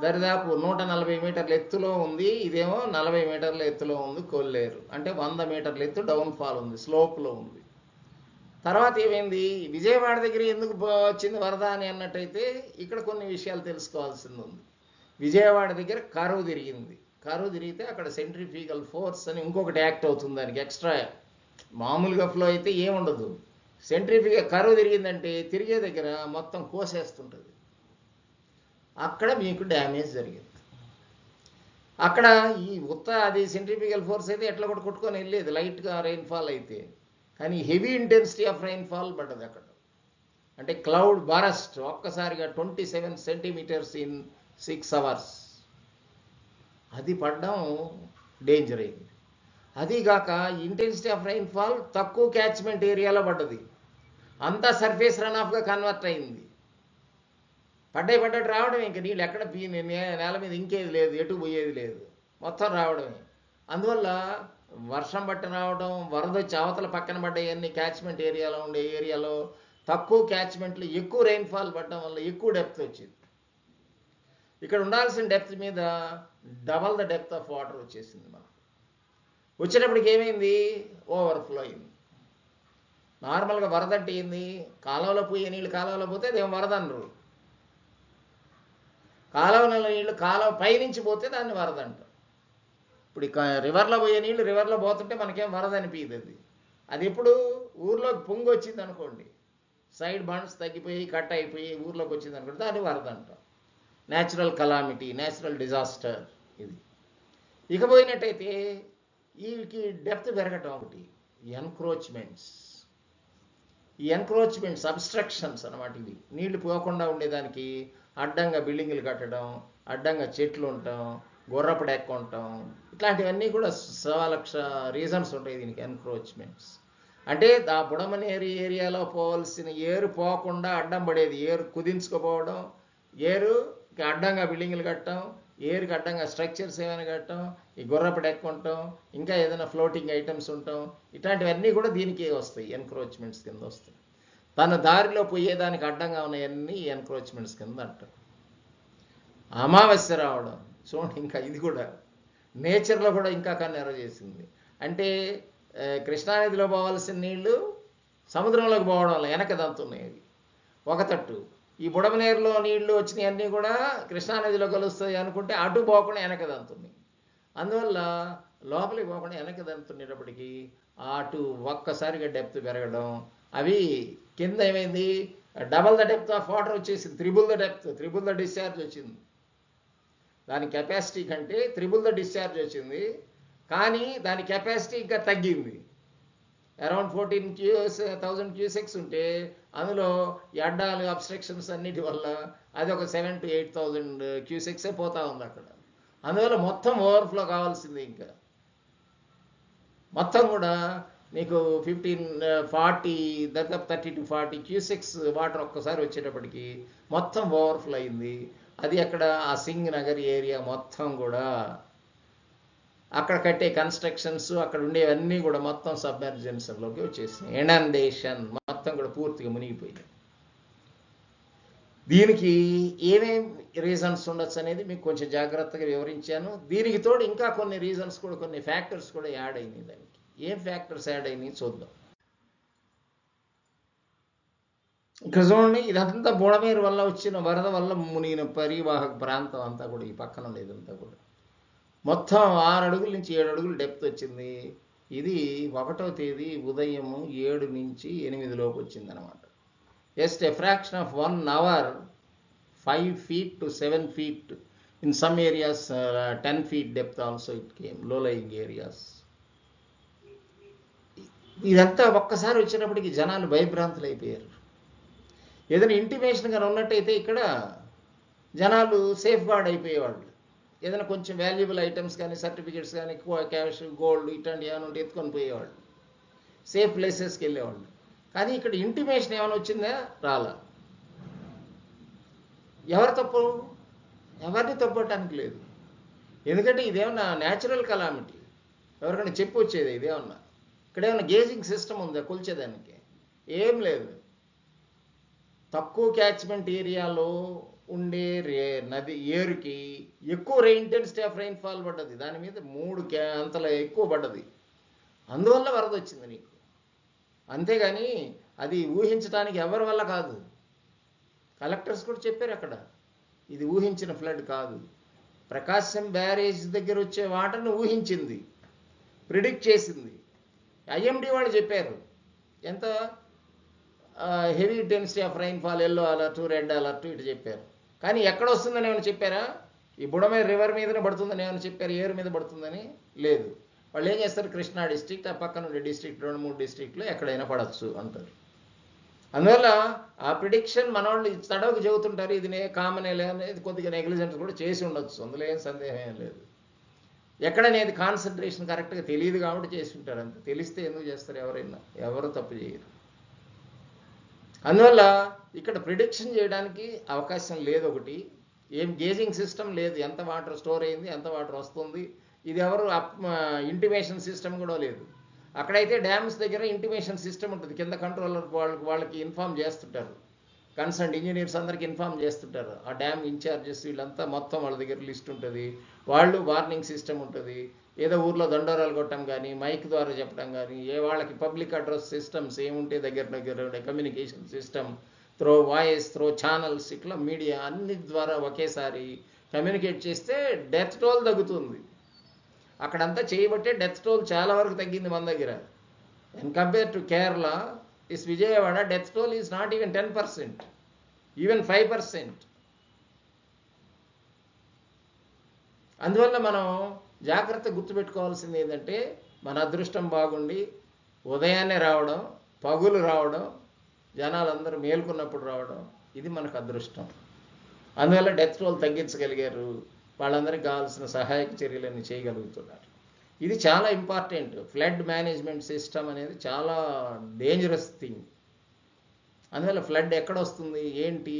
దరిదాపు 140 మీటర్ల ఎత్తులో ఉంది. ఇదేమో 40 మీటర్ల ఎత్తులో ఉంది కొల్లేరు. అంటే 100 మీటర్ల ఎత్తు డౌన్ఫాల్ ఉంది, స్లోప్లో ఉంది. తర్వాత ఏమైంది? విజయవాడ దగ్గర ఎందుకు వచ్చింది వరద అని అన్నట్టయితే ఇక్కడ కొన్ని విషయాలు తెలుసుకోవాల్సింది ఉంది. విజయవాడ దగ్గర కరువు తిరిగింది. కరువు తిరిగితే అక్కడ సెంట్రిఫ్యూగల్ ఫోర్స్ అని ఇంకొకటి యాక్ట్ అవుతుంది. దానికి ఎక్స్ట్రా. మామూలుగా ఫ్లో అయితే ఏముండదు. సెంట్రిఫ్యూగల్ కరువు తిరిగిందంటే తిరిగే దగ్గర మొత్తం కోసేస్తుంటుంది. అక్కడ మీకు డ్యామేజ్ జరిగింది. అక్కడ ఈ అది సెంట్రిఫ్యూగల్ ఫోర్స్ అయితే ఎట్లా కూడా కొట్టుకొని వెళ్ళేది లైట్గా రెయిన్ఫాల్ అయితే. కానీ హెవీ ఇంటెన్సిటీ ఆఫ్ రెయిన్ఫాల్ పడ్డది అక్కడ. అంటే క్లౌడ్ బరస్ట్ ఒక్కసారిగా 27 సెంటీమీటర్స్ ఇన్ 6 అవర్స్. అది పడ్డం డేంజర్ అయింది. అదిగాక ఇంటెన్సిటీ ఆఫ్ రెయిన్ఫాల్ తక్కువ క్యాచ్మెంట్ ఏరియాలో పడ్డది. అంతా సర్ఫేస్ రన్ ఆఫ్గా కన్వర్ట్ అయింది. పడ్డట్టు రావడమే. ఇంక నీళ్ళు ఎక్కడ నేల మీద ఇంకేది లేదు, ఎటు పోయేది లేదు, మొత్తం రావడమే. అందువల్ల వర్షం బట్టి రావడం, వరద వచ్చి అవతల పక్కన పడ్డాయన్ని క్యాచ్మెంట్ ఏరియాలో ఉండే ఏరియాలో తక్కువ క్యాచ్మెంట్లు ఎక్కువ రెయిన్ఫాల్ పడడం వల్ల ఎక్కువ డెప్త్ వచ్చింది. ఇక్కడ ఉండాల్సిన డెప్త్ మీద double the depth of water వచ్చేసింది. మనకు వచ్చేటప్పటికి ఏమైంది? ఓవర్ఫ్లో అయింది. నార్మల్గా వరద అంటే ఏంది? కాలువలో పోయే నీళ్ళు కాలువలో పోతే అదేం వరద అనరు. కాలువలో నీళ్ళు కాలువ పైనుంచి పోతే దాన్ని వరద అంటారు. ఇప్పుడు రివర్లో పోయే నీళ్ళు రివర్లో పోతుంటే మనకేం వరద అనిపించదు. అది ఎప్పుడు ఊర్లోకి పొంగి వచ్చింది అనుకోండి, సైడ్ బండ్స్ తగ్గిపోయి కట్ అయిపోయి ఊర్లోకి వచ్చింది అనుకోండి, దాన్ని వరద అంటాం. న్యాచురల్ కలామిటీ, న్యాచురల్ డిజాస్టర్ ఇది. ఇకపోయినట్టయితే వీటికి డెప్త్ పెరగటం ఒకటి. ఎన్క్రోచ్మెంట్స్, ఈ ఎన్క్రోచ్మెంట్స్ అబ్స్ట్రక్షన్స్ అన్నమాట. ఇవి నీళ్లు పోకుండా ఉండేదానికి అడ్డంగా బిల్డింగులు కట్టడం, అడ్డంగా చెట్లు ఉండటం, గుర్రపు డెక్క ఉండటం, ఇట్లాంటివన్నీ కూడా 1,00,000 రీజన్స్ ఉంటాయి దీనికి ఎన్క్రోచ్మెంట్స్. అంటే ఆ బుడమనేరు ఏరియాలో పోవాల్సిన ఏరు పోకుండా అడ్డం పడేది, ఏరు కుదించుకుపోవడం, ఏరుకి అడ్డంగా బిల్డింగ్లు కట్టడం, ఏరుకి అడ్డంగా స్ట్రక్చర్స్ ఏమైనా కట్టడం, ఈ గుర్రపు డెక్క ఉండటం, ఇంకా ఏదైనా ఫ్లోటింగ్ ఐటమ్స్ ఉండటం, ఇట్లాంటివన్నీ కూడా దీనికి వస్తాయి, ఎన్క్రోచ్మెంట్స్ కింద వస్తాయి. తన దారిలో పోయేదానికి అడ్డంగా ఉన్నాయన్నీ ఎన్క్రోచ్మెంట్స్ కింద అంటారు. అమావాస్య రావడం చూడండి, ఇంకా ఇది కూడా నేచర్లో కూడా ఇంకా కన్నెర చేసింది. అంటే కృష్ణానదిలో పోవాల్సిన నీళ్లు సముద్రంలోకి పోవడం వల్ల వెనక దంతున్నాయి అవి ఒక తట్టు. ఈ బుడమనేరులో నీళ్లు వచ్చినాయి అన్నీ కూడా కృష్ణానదిలో కలుస్తాయి అనుకుంటే అటు పోకుండా వెనక దంతున్నాయి. అందువల్ల లోపలికి పోకుండా వెనక దంతునేటప్పటికీ అటు ఒక్కసారిగా డెప్త్ పెరగడం, అవి కింద ఏమైంది, double the depth of water వచ్చేసింది, triple the depth, triple the discharge వచ్చింది. దాని కెపాసిటీ కంటే త్రిబుల్ ద డిశ్చార్జ్ వచ్చింది, కానీ దాని కెపాసిటీ ఇంకా తగ్గింది. అరౌండ్ 14,000 క్యూసెక్స్ ఉంటే అందులో ఈ అడ్డాలు అబ్స్ట్రక్షన్స్ అన్నిటి వల్ల అది ఒక 7,000 to 8,000 క్యూసెక్సే పోతా ఉంది అక్కడ. అందువల్ల మొత్తం ఓవర్ఫ్లో కావాల్సింది. ఇంకా మొత్తం కూడా మీకు 40 దాదాపు 30 to 40 క్యూసెక్స్ వాటర్ ఒక్కసారి వచ్చేటప్పటికి మొత్తం ఓవర్ఫ్లో అయింది. అది అక్కడ ఆ సింగ్ నగర్ ఏరియా మొత్తం కూడా అక్కడ కట్టే కన్స్ట్రక్షన్స్ అక్కడ ఉండేవన్నీ కూడా మొత్తం సబ్మెర్జెన్స్లోకి వచ్చేసినాయి. ఇనండేషన్ మొత్తం కూడా పూర్తిగా మునిగిపోయింది. దీనికి ఏమేం రీజన్స్ ఉండొచ్చు అనేది మీకు కొంచెం జాగ్రత్తగా వివరించాను. దీనికి తోడు ఇంకా కొన్ని రీజన్స్ కూడా, కొన్ని ఫ్యాక్టర్స్ కూడా యాడ్ అయినాయి. దానికి ఏం ఫ్యాక్టర్స్ యాడ్ అయినాయి చూద్దాం. ఇక్కడ చూడండి, ఇదంతా బుడమేరు వల్ల వచ్చిన వరద వల్ల మునిగిన పరివాహక ప్రాంతం అంతా కూడా, ఈ పక్కన ఉండేదంతా కూడా మొత్తం 6 అడుగుల నుంచి 7 అడుగులు డెప్త్ వచ్చింది. ఇది 1వ తేదీ ఉదయం 7 నుంచి 8 లోపు వచ్చింది అనమాట. Just a fraction of 1 hour 5 feet to 7 feet, in some areas 10 feet depth also it came, లో లయింగ్ ఏరియాస్. ఇదంతా ఒక్కసారి వచ్చినప్పటికీ జనాలు భయభ్రాంతులు అయిపోయారు. ఏదైనా ఇంటిమేషన్ కానీ ఉన్నట్టయితే ఇక్కడ జనాలు సేఫ్ గార్డ్ అయిపోయేవాళ్ళు. ఏదైనా కొంచెం వాల్యుబుల్ ఐటమ్స్ కానీ, సర్టిఫికెట్స్ కానీ, క్యాష్, గోల్డ్ ఇట్లాంటి ఏమైనా ఉంటే ఎత్తుకొని పోయేవాళ్ళు, సేఫ్ ప్లేసెస్కి వెళ్ళేవాళ్ళు. కానీ ఇక్కడ ఇంటిమేషన్ ఏమైనా వచ్చిందా? రాలా. ఎవరు తప్పు? ఎవరిని తప్పటానికి లేదు. ఎందుకంటే ఇదేమన్నా న్యాచురల్ కలామిటీ, ఎవరికైనా చెప్పి వచ్చేది ఇదేమన్నా? ఇక్కడ ఏమన్నా గేజింగ్ సిస్టమ్ ఉందా కొలిచేదానికి? ఏం లేదు. తక్కువ క్యాచ్మెంట్ ఏరియాలో ఉండే నది ఏరుకి ఎక్కువ ఇంటెన్సిటీ ఆఫ్ రైన్ఫాల్ పడ్డది, దాని మీద 3 అంతలా ఎక్కువ పడ్డది. అందువల్ల వరద వచ్చింది నీకు. అంతేగాని అది ఊహించడానికి ఎవరి వల్ల కాదు. కలెక్టర్స్ కూడా చెప్పారు అక్కడ, ఇది ఊహించిన ఫ్లడ్ కాదు. ప్రకాశం బ్యారేజ్ దగ్గర వచ్చే వాటర్ని ఊహించింది, ప్రిడిక్ట్ చేసింది. ఐఎండి వాళ్ళు చెప్పారు ఎంత heavy intensity of rainfall, yellow alert, red alert ఇటు చెప్పారు. కానీ ఎక్కడ వస్తుందని ఏమైనా చెప్పారా? ఈ బుడమేరు రివర్ మీదనే పడుతుందని ఏమైనా చెప్పారు? ఏరు మీద పడుతుందని లేదు. వాళ్ళు ఏం చేస్తారు, కృష్ణా డిస్ట్రిక్ట్, ఆ పక్కన ఉండే డిస్ట్రిక్ట్ 2-3 డిస్ట్రిక్ట్లో ఎక్కడైనా పడవచ్చు అంటారు. అందువల్ల ఆ ప్రిడిక్షన్ మనవాళ్ళు తడవకు చెబుతుంటారు. ఇది కామన్ అనేది కొద్దిగా నెగ్లిజెన్స్ కూడా చేసి ఉండొచ్చు, అందులో ఏం సందేహం ఏం లేదు. ఎక్కడనేది కాన్సన్ట్రేషన్ కరెక్ట్గా తెలియదు కాబట్టి చేసి ఉంటారు. అంతే. తెలిస్తే ఎందుకు చేస్తారు? ఎవరైనా ఎవరు తప్పు చేయరు. అందువల్ల ఇక్కడ ప్రిడిక్షన్ చేయడానికి అవకాశం లేదు. ఒకటి, ఏం గేజింగ్ సిస్టమ్ లేదు, ఎంత వాటర్ స్టోర్ అయింది, ఎంత వాటర్ వస్తుంది, ఇది ఎవరు ఇంటిమేషన్ సిస్టమ్ కూడా లేదు. అక్కడైతే డ్యామ్స్ దగ్గర ఇంటిమేషన్ సిస్టమ్ ఉంటుంది, కింద కంట్రోలర్ వాళ్ళకి ఇన్ఫామ్ చేస్తుంటారు, కన్సర్న్ ఇంజనీర్స్ అందరికి ఇన్ఫామ్ చేస్తుంటారు. ఆ డ్యామ్ ఇన్ఛార్జెస్ వీళ్ళంతా మొత్తం వాళ్ళ దగ్గర లిస్ట్ ఉంటుంది, వాళ్ళు వార్నింగ్ సిస్టమ్ ఉంటుంది. ఏదో ఊర్లో దండోరాలు కొట్టడం కానీ, మైక్ ద్వారా చెప్పడం కానీ, వాళ్ళకి పబ్లిక్ అడ్రస్ సిస్టమ్స్ ఏముంటే దగ్గర communication system, throw voice, throw channels, ఇట్లా మీడియా అన్ని ద్వారా ఒకేసారి కమ్యూనికేట్ చేస్తే డెత్ టోల్ తగ్గుతుంది. అక్కడంతా చేయబట్టే డెత్ టోల్ చాలా వరకు తగ్గింది మన దగ్గర. And compare to Kerala, is Vijayawada, death toll is not even 10%, even 5%. అందువల్ల మనం జాగ్రత్త గుర్తుపెట్టుకోవాల్సింది ఏంటంటే, మన అదృష్టం బాగుండి ఉదయాన్నే రావడం, పగులు రావడం, జనాలందరూ మేల్కొన్నప్పుడు రావడం, ఇది మనకు అదృష్టం. అందువల్ల డెత్ టోల్ తగ్గించగలిగారు. వాళ్ళందరికీ కావాల్సిన సహాయక చర్యలన్నీ చేయగలుగుతున్నారు. ఇది చాలా ఇంపార్టెంట్. ఫ్లడ్ మేనేజ్మెంట్ సిస్టమ్ అనేది చాలా డేంజరస్ థింగ్. అందువల్ల ఫ్లడ్ ఎక్కడ వస్తుంది ఏంటి,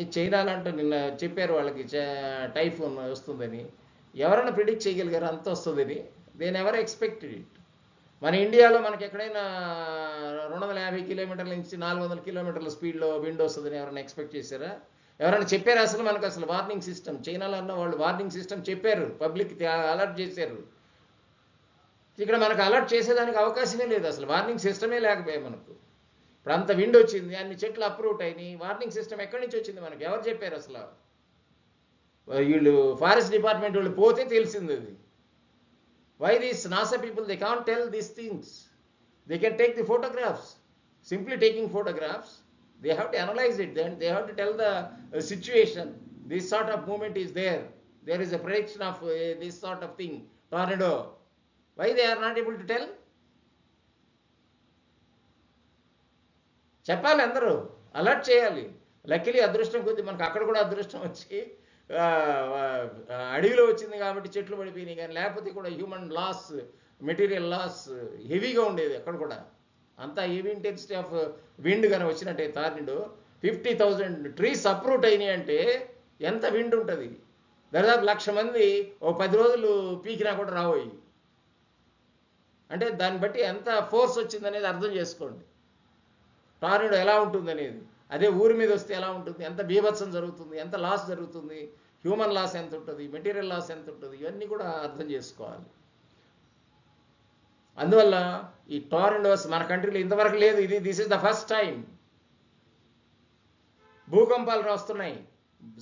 ఈ చైనాలో అంటే నిన్న చెప్పారు వాళ్ళకి టైఫూన్ వస్తుందని. ఎవరైనా ప్రిడిక్ట్ చేయగలిగారు అంత వస్తుందని? They never expected it. మన ఇండియాలో మనకి ఎక్కడైనా 250 కిలోమీటర్ల నుంచి 400 కిలోమీటర్ల స్పీడ్లో విండ్ వస్తుందని ఎవరైనా ఎక్స్పెక్ట్ చేశారా? ఎవరైనా చెప్పారు అసలు? మనకు అసలు వార్నింగ్ సిస్టమ్, చైనాలో అన్న వాళ్ళు వార్నింగ్ సిస్టమ్ చెప్పారు, పబ్లిక్ అలర్ట్ చేశారు. ఇక్కడ మనకు అలర్ట్ చేసేదానికి అవకాశమే లేదు, అసలు వార్నింగ్ సిస్టమే లేకపోయాయి మనకు. ఇప్పుడు అంత విండ్ వచ్చింది, అన్ని చెట్లు అప్రూట్ అయినాయి, వార్నింగ్ సిస్టమ్ ఎక్కడి నుంచి వచ్చింది మనకు? ఎవరు చెప్పారు అసలు? వీళ్ళు ఫారెస్ట్ డిపార్ట్మెంట్ వాళ్ళు పోతే తెలిసింది అది. Why these NASA people, they can't tell these things? They can take the photographs. Simply taking photographs, they have to analyze it, then they have to tell the situation. This sort of movement is there. There is a prediction of this sort of thing, tornado. Why they are not able to tell? చెప్పాలి, అందరూ అలర్ట్ చేయాలి. లక్కీలీ అదృష్టం కొద్ది మనకు అక్కడ కూడా అదృష్టం వచ్చి అడవిలో వచ్చింది కాబట్టి చెట్లు పడిపోయినాయి, కానీ లేకపోతే కూడా హ్యూమన్ లాస్, మెటీరియల్ లాస్ హెవీగా ఉండేది అక్కడ కూడా. అంతా హెవీ ఇంటెన్సిటీ ఆఫ్ విండ్ కానీ వచ్చినట్టే టార్నడో 50,000 ట్రీస్ అప్రూట్ అయినాయి అంటే ఎంత విండ్ ఉంటుంది? దాదాపు 1,00,000 మంది ఓ 10 రోజులు పీకినా కూడా రాబోయి. అంటే దాన్ని బట్టి ఎంత ఫోర్స్ వచ్చిందనేది అర్థం చేసుకోండి, టార్నడో ఎలా ఉంటుంది అనేది. అదే ఊరి మీద వస్తే ఎలా ఉంటుంది, ఎంత బీభత్సం జరుగుతుంది, ఎంత లాస్ జరుగుతుంది, హ్యూమన్ లాస్ ఎంత ఉంటుంది, మెటీరియల్ లాస్ ఎంత ఉంటుంది, ఇవన్నీ కూడా అర్థం చేసుకోవాలి. అందువల్ల ఈ టార్నడోస్ మన కంట్రీలో ఇంతవరకు లేదు. This is the first time. భూకంపాలు వస్తున్నాయి,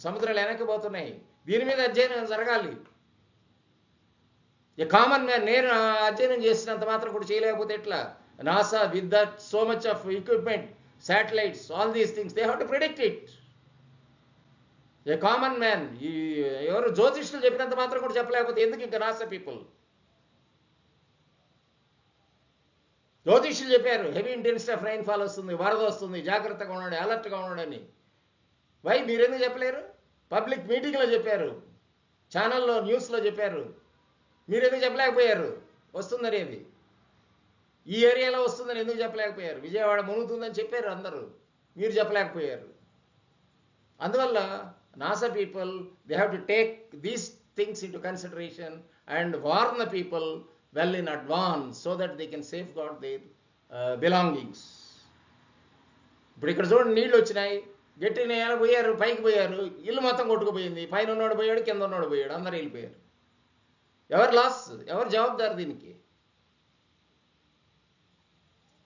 సముద్రాలు వెనక్కిపోతున్నాయి, దీని మీద అధ్యయనం జరగాలి. ఏ కామన్ మ్యాన్ నేను అధ్యయనం చేసినంత మాత్రం కూడా చేయలేకపోతే ఎట్లా? NASA with that so much of equipment, satellites, all these things, they have to predict it. A common man, ఎవరు జ్యోతిష్యులు చెప్పినంత మాత్రం కూడా చెప్పలేకపోతే ఎందుకు ఇంకా నాసా పీపుల్? జ్యోతిష్యులు చెప్పారు heavy intensity of rainfall వస్తుంది, వరద వస్తుంది, జాగ్రత్తగా ఉండండి, అలర్ట్గా ఉండండి. వై మీరెందుకు చెప్పలేరు? పబ్లిక్ మీటింగ్లో చెప్పారు, ఛానల్లో న్యూస్లో చెప్పారు, మీరెందుకు చెప్పలేకపోయారు వస్తుందనేది? ఈ ఏరియాలో వస్తుందని ఎందుకు చెప్పలేకపోయారు? విజయవాడ మునుగుతుందని చెప్పారు అందరూ, మీరు చెప్పలేకపోయారు. అందువల్ల NASA people, they have to take these things into consideration and warn the people well in advance so that they can safeguard their belongings. ఇప్పుడు ఇక్కడ చూడండి, నీళ్ళు వచ్చినాయి, గట్టి నేల పోయారు, పైకి పోయారు, ఇల్లు మొత్తం కొట్టుకుపోయింది, పైన ఉన్నోడు పోయాడు, కింద ఉన్నోడు పోయాడు, అందరు వెళ్ళిపోయారు. ఎవరు లాస్? ఎవరు జవాబుదారు దీనికి?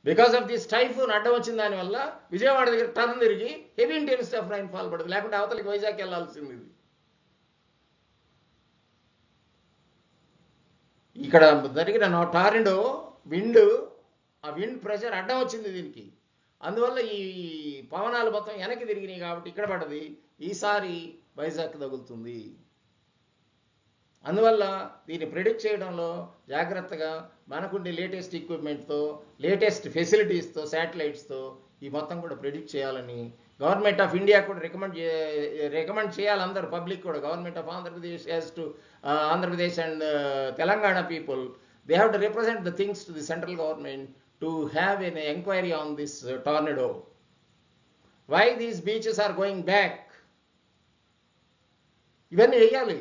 బికాస్ ఆఫ్ దిస్ టైఫూన్ అడ్డం వచ్చిన దానివల్ల విజయవాడ దగ్గర టర్న్ తిరిగి heavy intensity of rain fall పడుతుంది, లేకుంటే అవతలకి వైజాగ్ వెళ్ళాల్సింది. ఇది ఇక్కడ జరిగిన టార్నడో విండ్, ఆ విండ్ ప్రెషర్ అడ్డం వచ్చింది దీనికి. అందువల్ల ఈ పవనాలు మొత్తం వెనక్కి తిరిగినాయి కాబట్టి ఇక్కడ పడ్డది. ఈసారి వైజాగ్ తగులుతుంది. అందువల్ల దీన్ని ప్రిడిక్ట్ చేయడంలో జాగ్రత్తగా మనకుండే లేటెస్ట్ ఎక్విప్మెంట్తో, లేటెస్ట్ ఫెసిలిటీస్తో, శాటిలైట్స్తో ఈ మొత్తం కూడా ప్రిడిక్ట్ చేయాలని గవర్నమెంట్ ఆఫ్ ఇండియా కూడా రికమెండ్ చేయాలి. అందరూ పబ్లిక్ కూడా. Government of Andhra Pradesh has to Andhra Pradesh and Telangana people, they have to represent the things to the central government to have an enquiry on this tornado. Why these beaches are going back, ఇవన్నీ వేయాలి.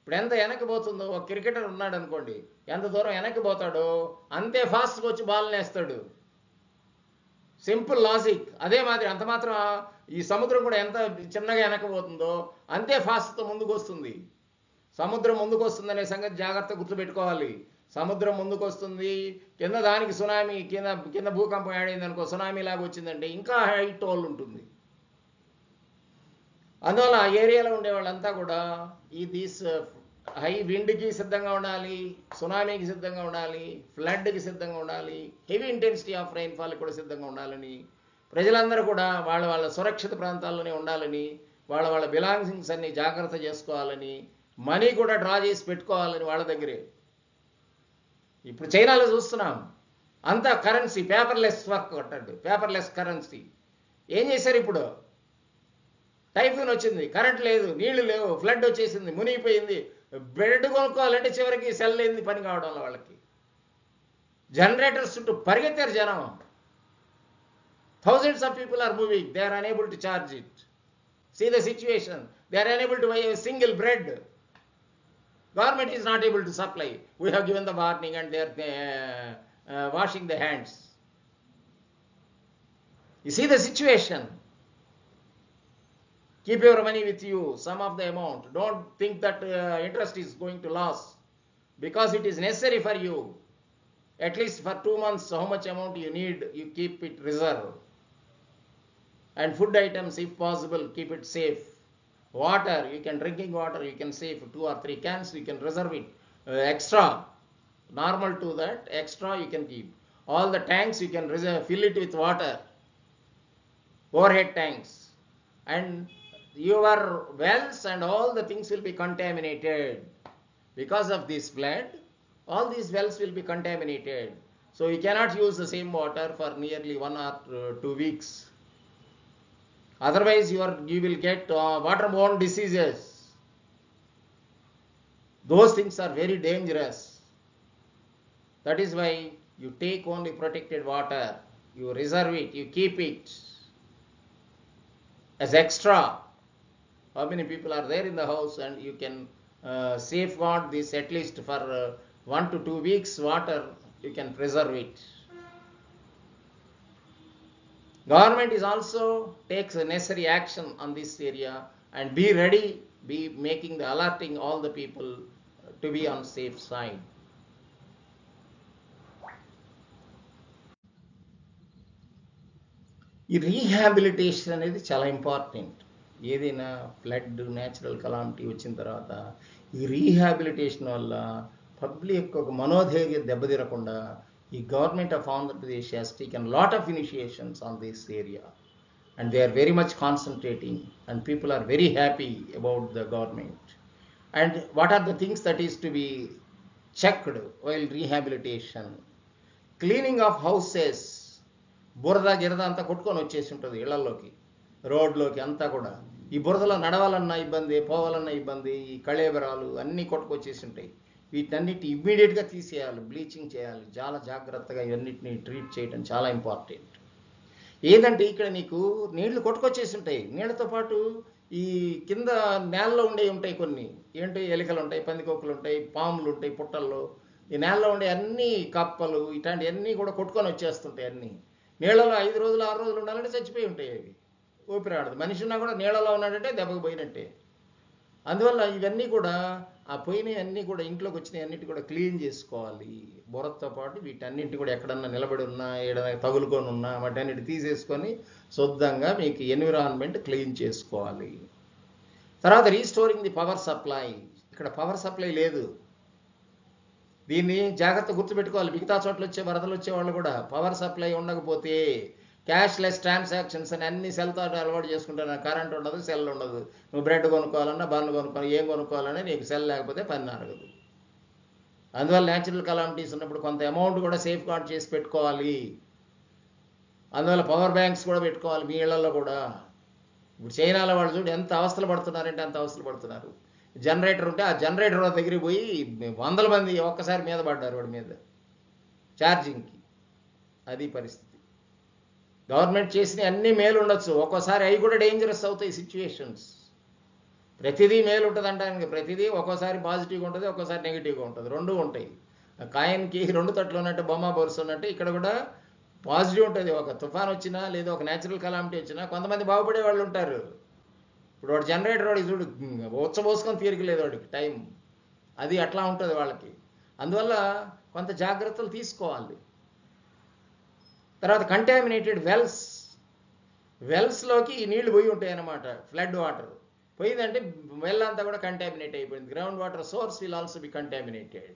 ఇప్పుడు ఎంత వెనక్కి పోతుందో, ఒక క్రికెటర్ ఉన్నాడు అనుకోండి, ఎంత దూరం వెనక్కి పోతాడో అంతే ఫాస్ట్గా వచ్చి బాల్ వేస్తాడు. Simple logic. అదే మాదిరి అంత మాత్రం ఈ సముద్రం కూడా ఎంత చిన్నగా వెనక్కి పోతుందో అంతే ఫాస్ట్తో ముందుకు వస్తుంది. సముద్రం ముందుకు వస్తుందనే సంగతి జాగ్రత్తగా గుర్తుపెట్టుకోవాలి. సముద్రం ముందుకు వస్తుంది, కింద దానికి సునామీ, కింద భూకంపం ఏడైంది అనుకో, సునామీ లాగా వచ్చిందంటే ఇంకా హైట్ టోల్ ఉంటుంది. అందువల్ల ఆ ఏరియాలో ఉండే వాళ్ళంతా కూడా దీస్ హై విండ్కి సిద్ధంగా ఉండాలి, సునామీకి సిద్ధంగా ఉండాలి, ఫ్లడ్కి సిద్ధంగా ఉండాలి, హెవీ ఇంటెన్సిటీ ఆఫ్ రైన్ఫాల్ కూడా సిద్ధంగా ఉండాలని, ప్రజలందరూ కూడా వాళ్ళ వాళ్ళ సురక్షిత ప్రాంతాల్లోనే ఉండాలని, వాళ్ళ వాళ్ళ బిలాంగింగ్స్ అన్ని జాగ్రత్త చేసుకోవాలని, మనీ కూడా డ్రా చేసి పెట్టుకోవాలని వాళ్ళ దగ్గరే. ఇప్పుడు చైనాలో చూస్తున్నాం, అంతా కరెన్సీ పేపర్లెస్ వర్క్ అంటాడు, పేపర్లెస్ కరెన్సీ. ఏం చేశారు ఇప్పుడు? టైఫూన్ వచ్చింది, కరెంట్ లేదు, నీళ్లు లేవు, ఫ్లడ్ వచ్చేసింది, మునిగిపోయింది. బ్రెడ్ కొనుక్కోవాలంటే చివరికి సెల్ లేని పని కావడం వాళ్ళకి. జనరేటర్స్ చుట్టూ పరిగెత్తారు జనం. Thousands of people are moving. They are unable to charge it. See the situation. They are unable to buy a single bread. Government is not able to supply. We have given the warning and they are washing their hands. You see the situation. Keep your money with you, some of the amount. Don't think that interest is going to lose, because it is necessary for you. At least for 2 months, how much amount you need, you keep it reserved. And food items, if possible, keep it safe. Water, you can drinking water, you can save 2 or 3 cans, you can reserve it. Extra, normal to that, extra you can keep. All the tanks you can reserve, fill it with water, overhead tanks. And your wells and all the things will be contaminated. Because of this flood, all these wells will be contaminated. So you cannot use the same water for nearly 1 or 2 weeks. Otherwise you will get waterborne diseases. Those things are very dangerous. That is why you take only protected water, you reserve it, you keep it as extra. How many people are there in the house, and you can safeguard this at least for 1 to 2 weeks water, you can preserve it. Government is also takes a necessary action on this area, and be ready, be making the alerting all the people to be on safe side. ఈ రీహాబిలిటేషన్ అనేది చాలా ఇంపార్టెంట్. ఏదైనా ఫ్లడ్, న్యాచురల్ కలామిటీ వచ్చిన తర్వాత ఈ రీహాబిలిటేషన్ వల్ల పబ్లిక్ ఒక మనోధైర్యం దెబ్బతిరకుండా ఈ government of Andhra Pradesh has taken lot of initiations on this area, and they are very much concentrating, and people are very happy about the government. And what are the things that is to be checked while rehabilitation? Cleaning of houses. బురద గిరద అంతా కొట్టుకొని వచ్చేసి ఉంటుంది ఇళ్లలోకి, రోడ్లోకి అంతా కూడా. ఈ బురదలో నడవాలన్నా ఇబ్బంది, పోవాలన్నా ఇబ్బంది, ఈ కళేబరాలు అన్నీ కొట్టుకొచ్చేసి ఉంటాయి. వీటన్నిటిని ఇమ్మీడియట్గా తీసేయాలి, బ్లీచింగ్ చేయాలి. చాలా జాగ్రత్తగా ఇవన్నిటిని ట్రీట్ చేయడం చాలా ఇంపార్టెంట్. ఏదంటే ఇక్కడ నీకు నీళ్లు కొట్టుకొచ్చేసి ఉంటాయి, నీళ్ళతో పాటు ఈ కింద నేలలో ఉండేవి ఉంటాయి కొన్ని. ఏంటి, ఎలికలు ఉంటాయి, పందికొక్కులు ఉంటాయి, పాములు ఉంటాయి పుట్టల్లో. ఈ నేలలో ఉండే అన్ని కప్పలు ఇట్లాంటివన్నీ కూడా కొట్టుకొని వచ్చేస్తుంటాయి. అన్నీ నీళ్ళలో 5 రోజులు 6 రోజులు ఉండాలంటే చచ్చిపోయి ఉంటాయి అవి, ఊపిరాడదు. మనిషి ఉన్నా కూడా నీళ్ళలో ఉన్నాడంటే దెబ్బకు పోయినట్టే. అందువల్ల ఇవన్నీ కూడా ఆ పోయినవి అన్నీ కూడా ఇంట్లోకి వచ్చినవి అన్నిటి కూడా క్లీన్ చేసుకోవాలి. బురదతో పాటు వీటన్నింటి కూడా ఎక్కడన్నా నిలబడి ఉన్నా, ఏదైనా తగులుకొని ఉన్నా వాటన్నిటి తీసేసుకొని శుద్ధంగా మీకు ఎన్విరాన్మెంట్ క్లీన్ చేసుకోవాలి. తర్వాత రీస్టోరింగ్ ది పవర్ సప్లై. ఇక్కడ పవర్ సప్లై లేదు, దీన్ని జాగ్రత్త గుర్తుపెట్టుకోవాలి. మిగతా చోట్ల వచ్చే వరదలు వచ్చే వాళ్ళు కూడా పవర్ సప్లై ఉండకపోతే క్యాష్లెస్ ట్రాన్సాక్షన్స్ అని అన్ని సెల్తో అలవాటు చేసుకుంటాను. కరెంట్ ఉండదు, సెల్ ఉండదు. నువ్వు బ్రెడ్ కొనుక్కోవాలన్నా, బన్ను కొనుక్కోవాలి, ఏం కొనుక్కోవాలన్నా నీకు సెల్ లేకపోతే పని అరగదు. అందువల్ల న్యాచురల్ కలామిటీస్ ఉన్నప్పుడు కొంత అమౌంట్ కూడా సేఫ్ గార్డ్ చేసి పెట్టుకోవాలి. అందువల్ల పవర్ బ్యాంక్స్ కూడా పెట్టుకోవాలి మీ ఇళ్లలో కూడా. ఇప్పుడు చైనాలో వాళ్ళు చూడు ఎంత అవస్థలు పడుతున్నారంటే అంత అవస్థలు పడుతున్నారు. జనరేటర్ ఉంటే ఆ జనరేటర్ దగ్గరికి పోయి 100 మంది ఒక్కసారి మీద పడ్డారు వాడి మీద ఛార్జింగ్కి. అది పరిస్థితి. గవర్నమెంట్ చేసిన అన్ని మేలు ఉండొచ్చు, ఒక్కోసారి అవి కూడా డేంజరస్ అవుతాయి సిచ్యువేషన్స్. ప్రతిదీ మేలు ఉంటుంది అంటానికి, ప్రతిదీ ఒక్కోసారి పాజిటివ్గా ఉంటుంది, ఒక్కోసారి నెగిటివ్గా ఉంటుంది, రెండూ ఉంటాయి. కాయన్కి 2 తట్లు ఉన్నట్టు, బొమ్మ బొరుసు ఉన్నట్టు ఇక్కడ కూడా పాజిటివ్ ఉంటుంది. ఒక తుఫాన్ వచ్చినా లేదా ఒక న్యాచురల్ కలామిటీ వచ్చినా కొంతమంది బాగుపడే వాళ్ళు ఉంటారు. ఇప్పుడు వాడు జనరేటర్ వాడికి చూడు ఉచ్చబోసుకొని తీరికలేదు వాడికి టైం, అది అట్లా ఉంటుంది వాళ్ళకి. అందువల్ల కొంత జాగ్రత్తలు తీసుకోవాలి. తర్వాత కంటామినేటెడ్ వెల్స్లోకి ఈ నీళ్లు పోయి ఉంటాయి అన్నమాట. ఫ్లడ్ వాటర్ పోయిందంటే వెల్ అంతా కూడా కంటామినేట్ అయిపోయింది. Ground water source will also be contaminated,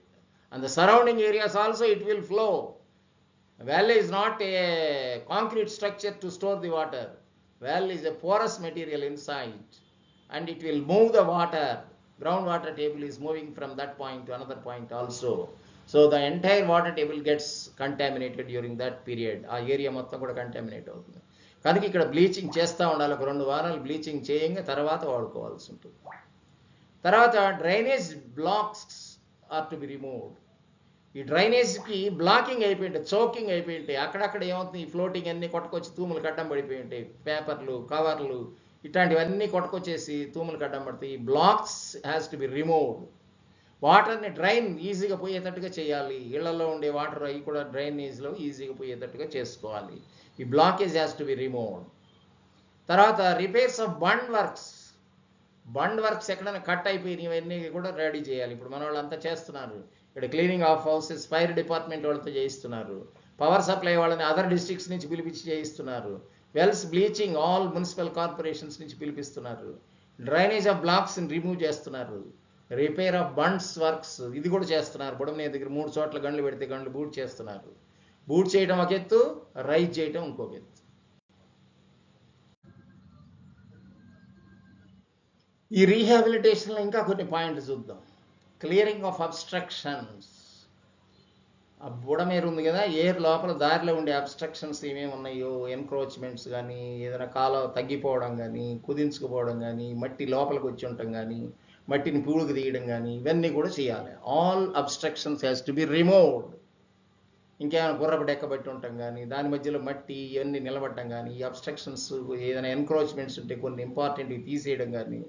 and the surrounding areas also it will flow. Well is not a concrete structure to store the water. Well is a porous material inside, and it will move the water. Groundwater table is moving from that point to another point also. So the entire water table gets contaminated during that period. Our area మొత్తం కూడా contaminate అవుతుంది. కనుక ఇక్కడ బ్లీచింగ్ చేస్తూ ఉండాలి. ఒక 2 వారాలు బ్లీచింగ్ చేయంగా తర్వాత వాడుకోవాల్సి ఉంటుంది. తర్వాత drainage blocks are to be removed. ఈ డ్రైనేజ్కి బ్లాకింగ్ అయిపోయి ఉంటాయి, చోకింగ్ అయిపోయి ఉంటాయి. అక్కడక్కడ ఏమవుతుంది, ఈ ఫ్లోటింగ్ అన్నీ కొట్టుకొచ్చి తూములు కడ్డం పడిపోయి ఉంటాయి. పేపర్లు, కవర్లు ఇట్లాంటివన్నీ కొట్టుకొచ్చేసి తూములు కడ్డం పడతాయి. ఈ blocks has to be removed. వాటర్ని డ్రైన్ ఈజీగా పోయేటట్టుగా చేయాలి. ఇళ్లలో ఉండే వాటర్ అవి కూడా డ్రైనేజ్లో ఈజీగా పోయేటట్టుగా చేసుకోవాలి. ఈ blockage has to be removed. తర్వాత రిపేర్స్ ఆఫ్ బండ్ వర్క్స్ ఎక్కడైనా కట్ అయిపోయినాయి, ఇవన్నీ కూడా రెడీ చేయాలి. ఇప్పుడు మన వాళ్ళు అంతా చేస్తున్నారు. ఇక్కడ cleaning of houses fire department వాళ్ళతో చేయిస్తున్నారు. పవర్ సప్లై వాళ్ళని అదర్ డిస్ట్రిక్ట్స్ నుంచి పిలిపించి చేయిస్తున్నారు. Wells bleaching all municipal corporations నుంచి పిలిపిస్తున్నారు. డ్రైనేజ్ ఆఫ్ బ్లాక్స్ రిమూవ్ చేస్తున్నారు. రిపేర్ ఆఫ్ బండ్స్ వర్క్స్ ఇది కూడా చేస్తున్నారు. బుడమనే దగ్గర 3 చోట్ల గండ్లు పెడితే గండ్లు బూట్ చేస్తున్నారు. బూట్ చేయడం ఒక ఎత్తు, రైజ్ చేయడం ఇంకొక ఎత్తు. ఈ రీహాబిలిటేషన్లో ఇంకా కొన్ని పాయింట్లు చూద్దాం. Clearing of obstructions. ఆ బుడమేరు ఉంది కదా, ఏర్ లోపల దారిలో ఉండే అబ్స్ట్రక్షన్స్ ఏమేమి ఉన్నాయో, ఎన్క్రోచ్మెంట్స్ కానీ, ఏదైనా కాలం తగ్గిపోవడం కానీ, కుదించుకుపోవడం కానీ, మట్టి లోపలికి వచ్చి ఉండటం కానీ, మట్టిని పూడుకు తీయడం కానీ, ఇవన్నీ కూడా చేయాలి. All obstructions has to be removed. ఇంకేమైనా గుర్రపు డెక్కబట్టి ఉండటం కానీ, దాని మధ్యలో మట్టి ఇవన్నీ నిలబడటం కానీ, ఈ అబ్స్ట్రక్షన్స్ ఏదైనా ఎన్క్రోచ్మెంట్స్ ఉంటే కొన్ని ఇంపార్టెంట్వి తీసేయడం కానీ,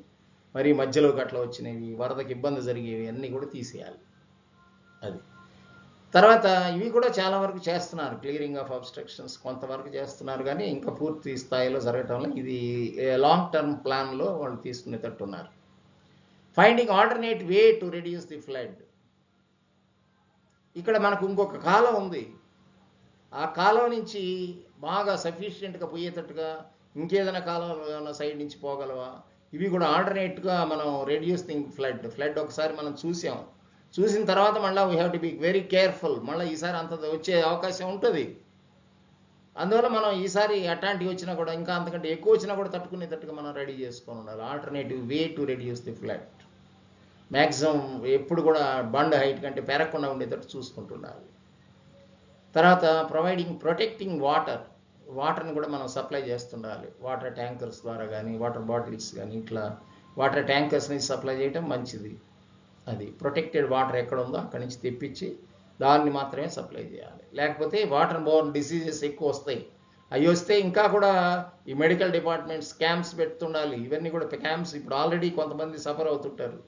మరి మధ్యలో గట్ల వచ్చినవి, వరదకి ఇబ్బంది జరిగేవి అన్నీ కూడా తీసేయాలి. అది తర్వాత ఇవి కూడా చాలా వరకు చేస్తున్నారు. క్లియరింగ్ ఆఫ్ అబ్స్ట్రక్షన్స్ కొంతవరకు చేస్తున్నారు, కానీ ఇంకా పూర్తి స్థాయిలో జరగటంలో ఇది లాంగ్ టర్మ్ ప్లాన్లో వాళ్ళు తీసుకునేటట్టున్నారు. Finding alternate way to reduce the flood. ఇక్కడ మనకు ఇంకొక కాలం ఉంది. ఆ కాలం నుంచి బాగా సఫిషియెంట్గా పోయేటట్టుగా ఇంకేదైనా కాలం సైడ్ నుంచి పోగలవా, ఇవి కూడా ఆల్టర్నేట్గా మనం రెడ్యూస్ ది ఫ్లడ్ ఒకసారి మనం చూసిన తర్వాత మళ్ళీ we have to be very careful. మళ్ళీ ఈసారి అంత వచ్చే అవకాశం ఉంటుంది. అందువల్ల మనం ఈసారి అట్లాంటివి వచ్చినా కూడా, ఇంకా అంతకంటే ఎక్కువ వచ్చినా కూడా తట్టుకునేటట్టుగా మనం రెడీ చేసుకొని ఉండాలి. Alternative way to reduce the flood. Maximum ఎప్పుడు కూడా బండ్ హైట్ కంటే పెరగకుండా ఉండేటట్టు చూసుకుంటుండాలి. తర్వాత ప్రొటెక్టింగ్ వాటర్ని కూడా మనం సప్లై చేస్తుండాలి. వాటర్ ట్యాంకర్స్ ద్వారా కానీ, వాటర్ బాటిల్స్ కానీ, ఇట్లా వాటర్ ట్యాంకర్స్ నుంచి సప్లై చేయడం మంచిది. అది ప్రొటెక్టెడ్ వాటర్ ఎక్కడ ఉందో అక్కడి నుంచి తెప్పించి దాన్ని మాత్రమే సప్లై చేయాలి. లేకపోతే వాటర్ బోర్న్ డిసీజెస్ ఎక్కువ వస్తాయి. అవి వస్తే ఇంకా కూడా ఈ మెడికల్ డిపార్ట్మెంట్స్ క్యాంప్స్ పెడుతుండాలి. ఇవన్నీ కూడా క్యాంప్స్ ఇప్పుడు ఆల్రెడీ కొంతమంది సఫర్ అవుతుంటారు,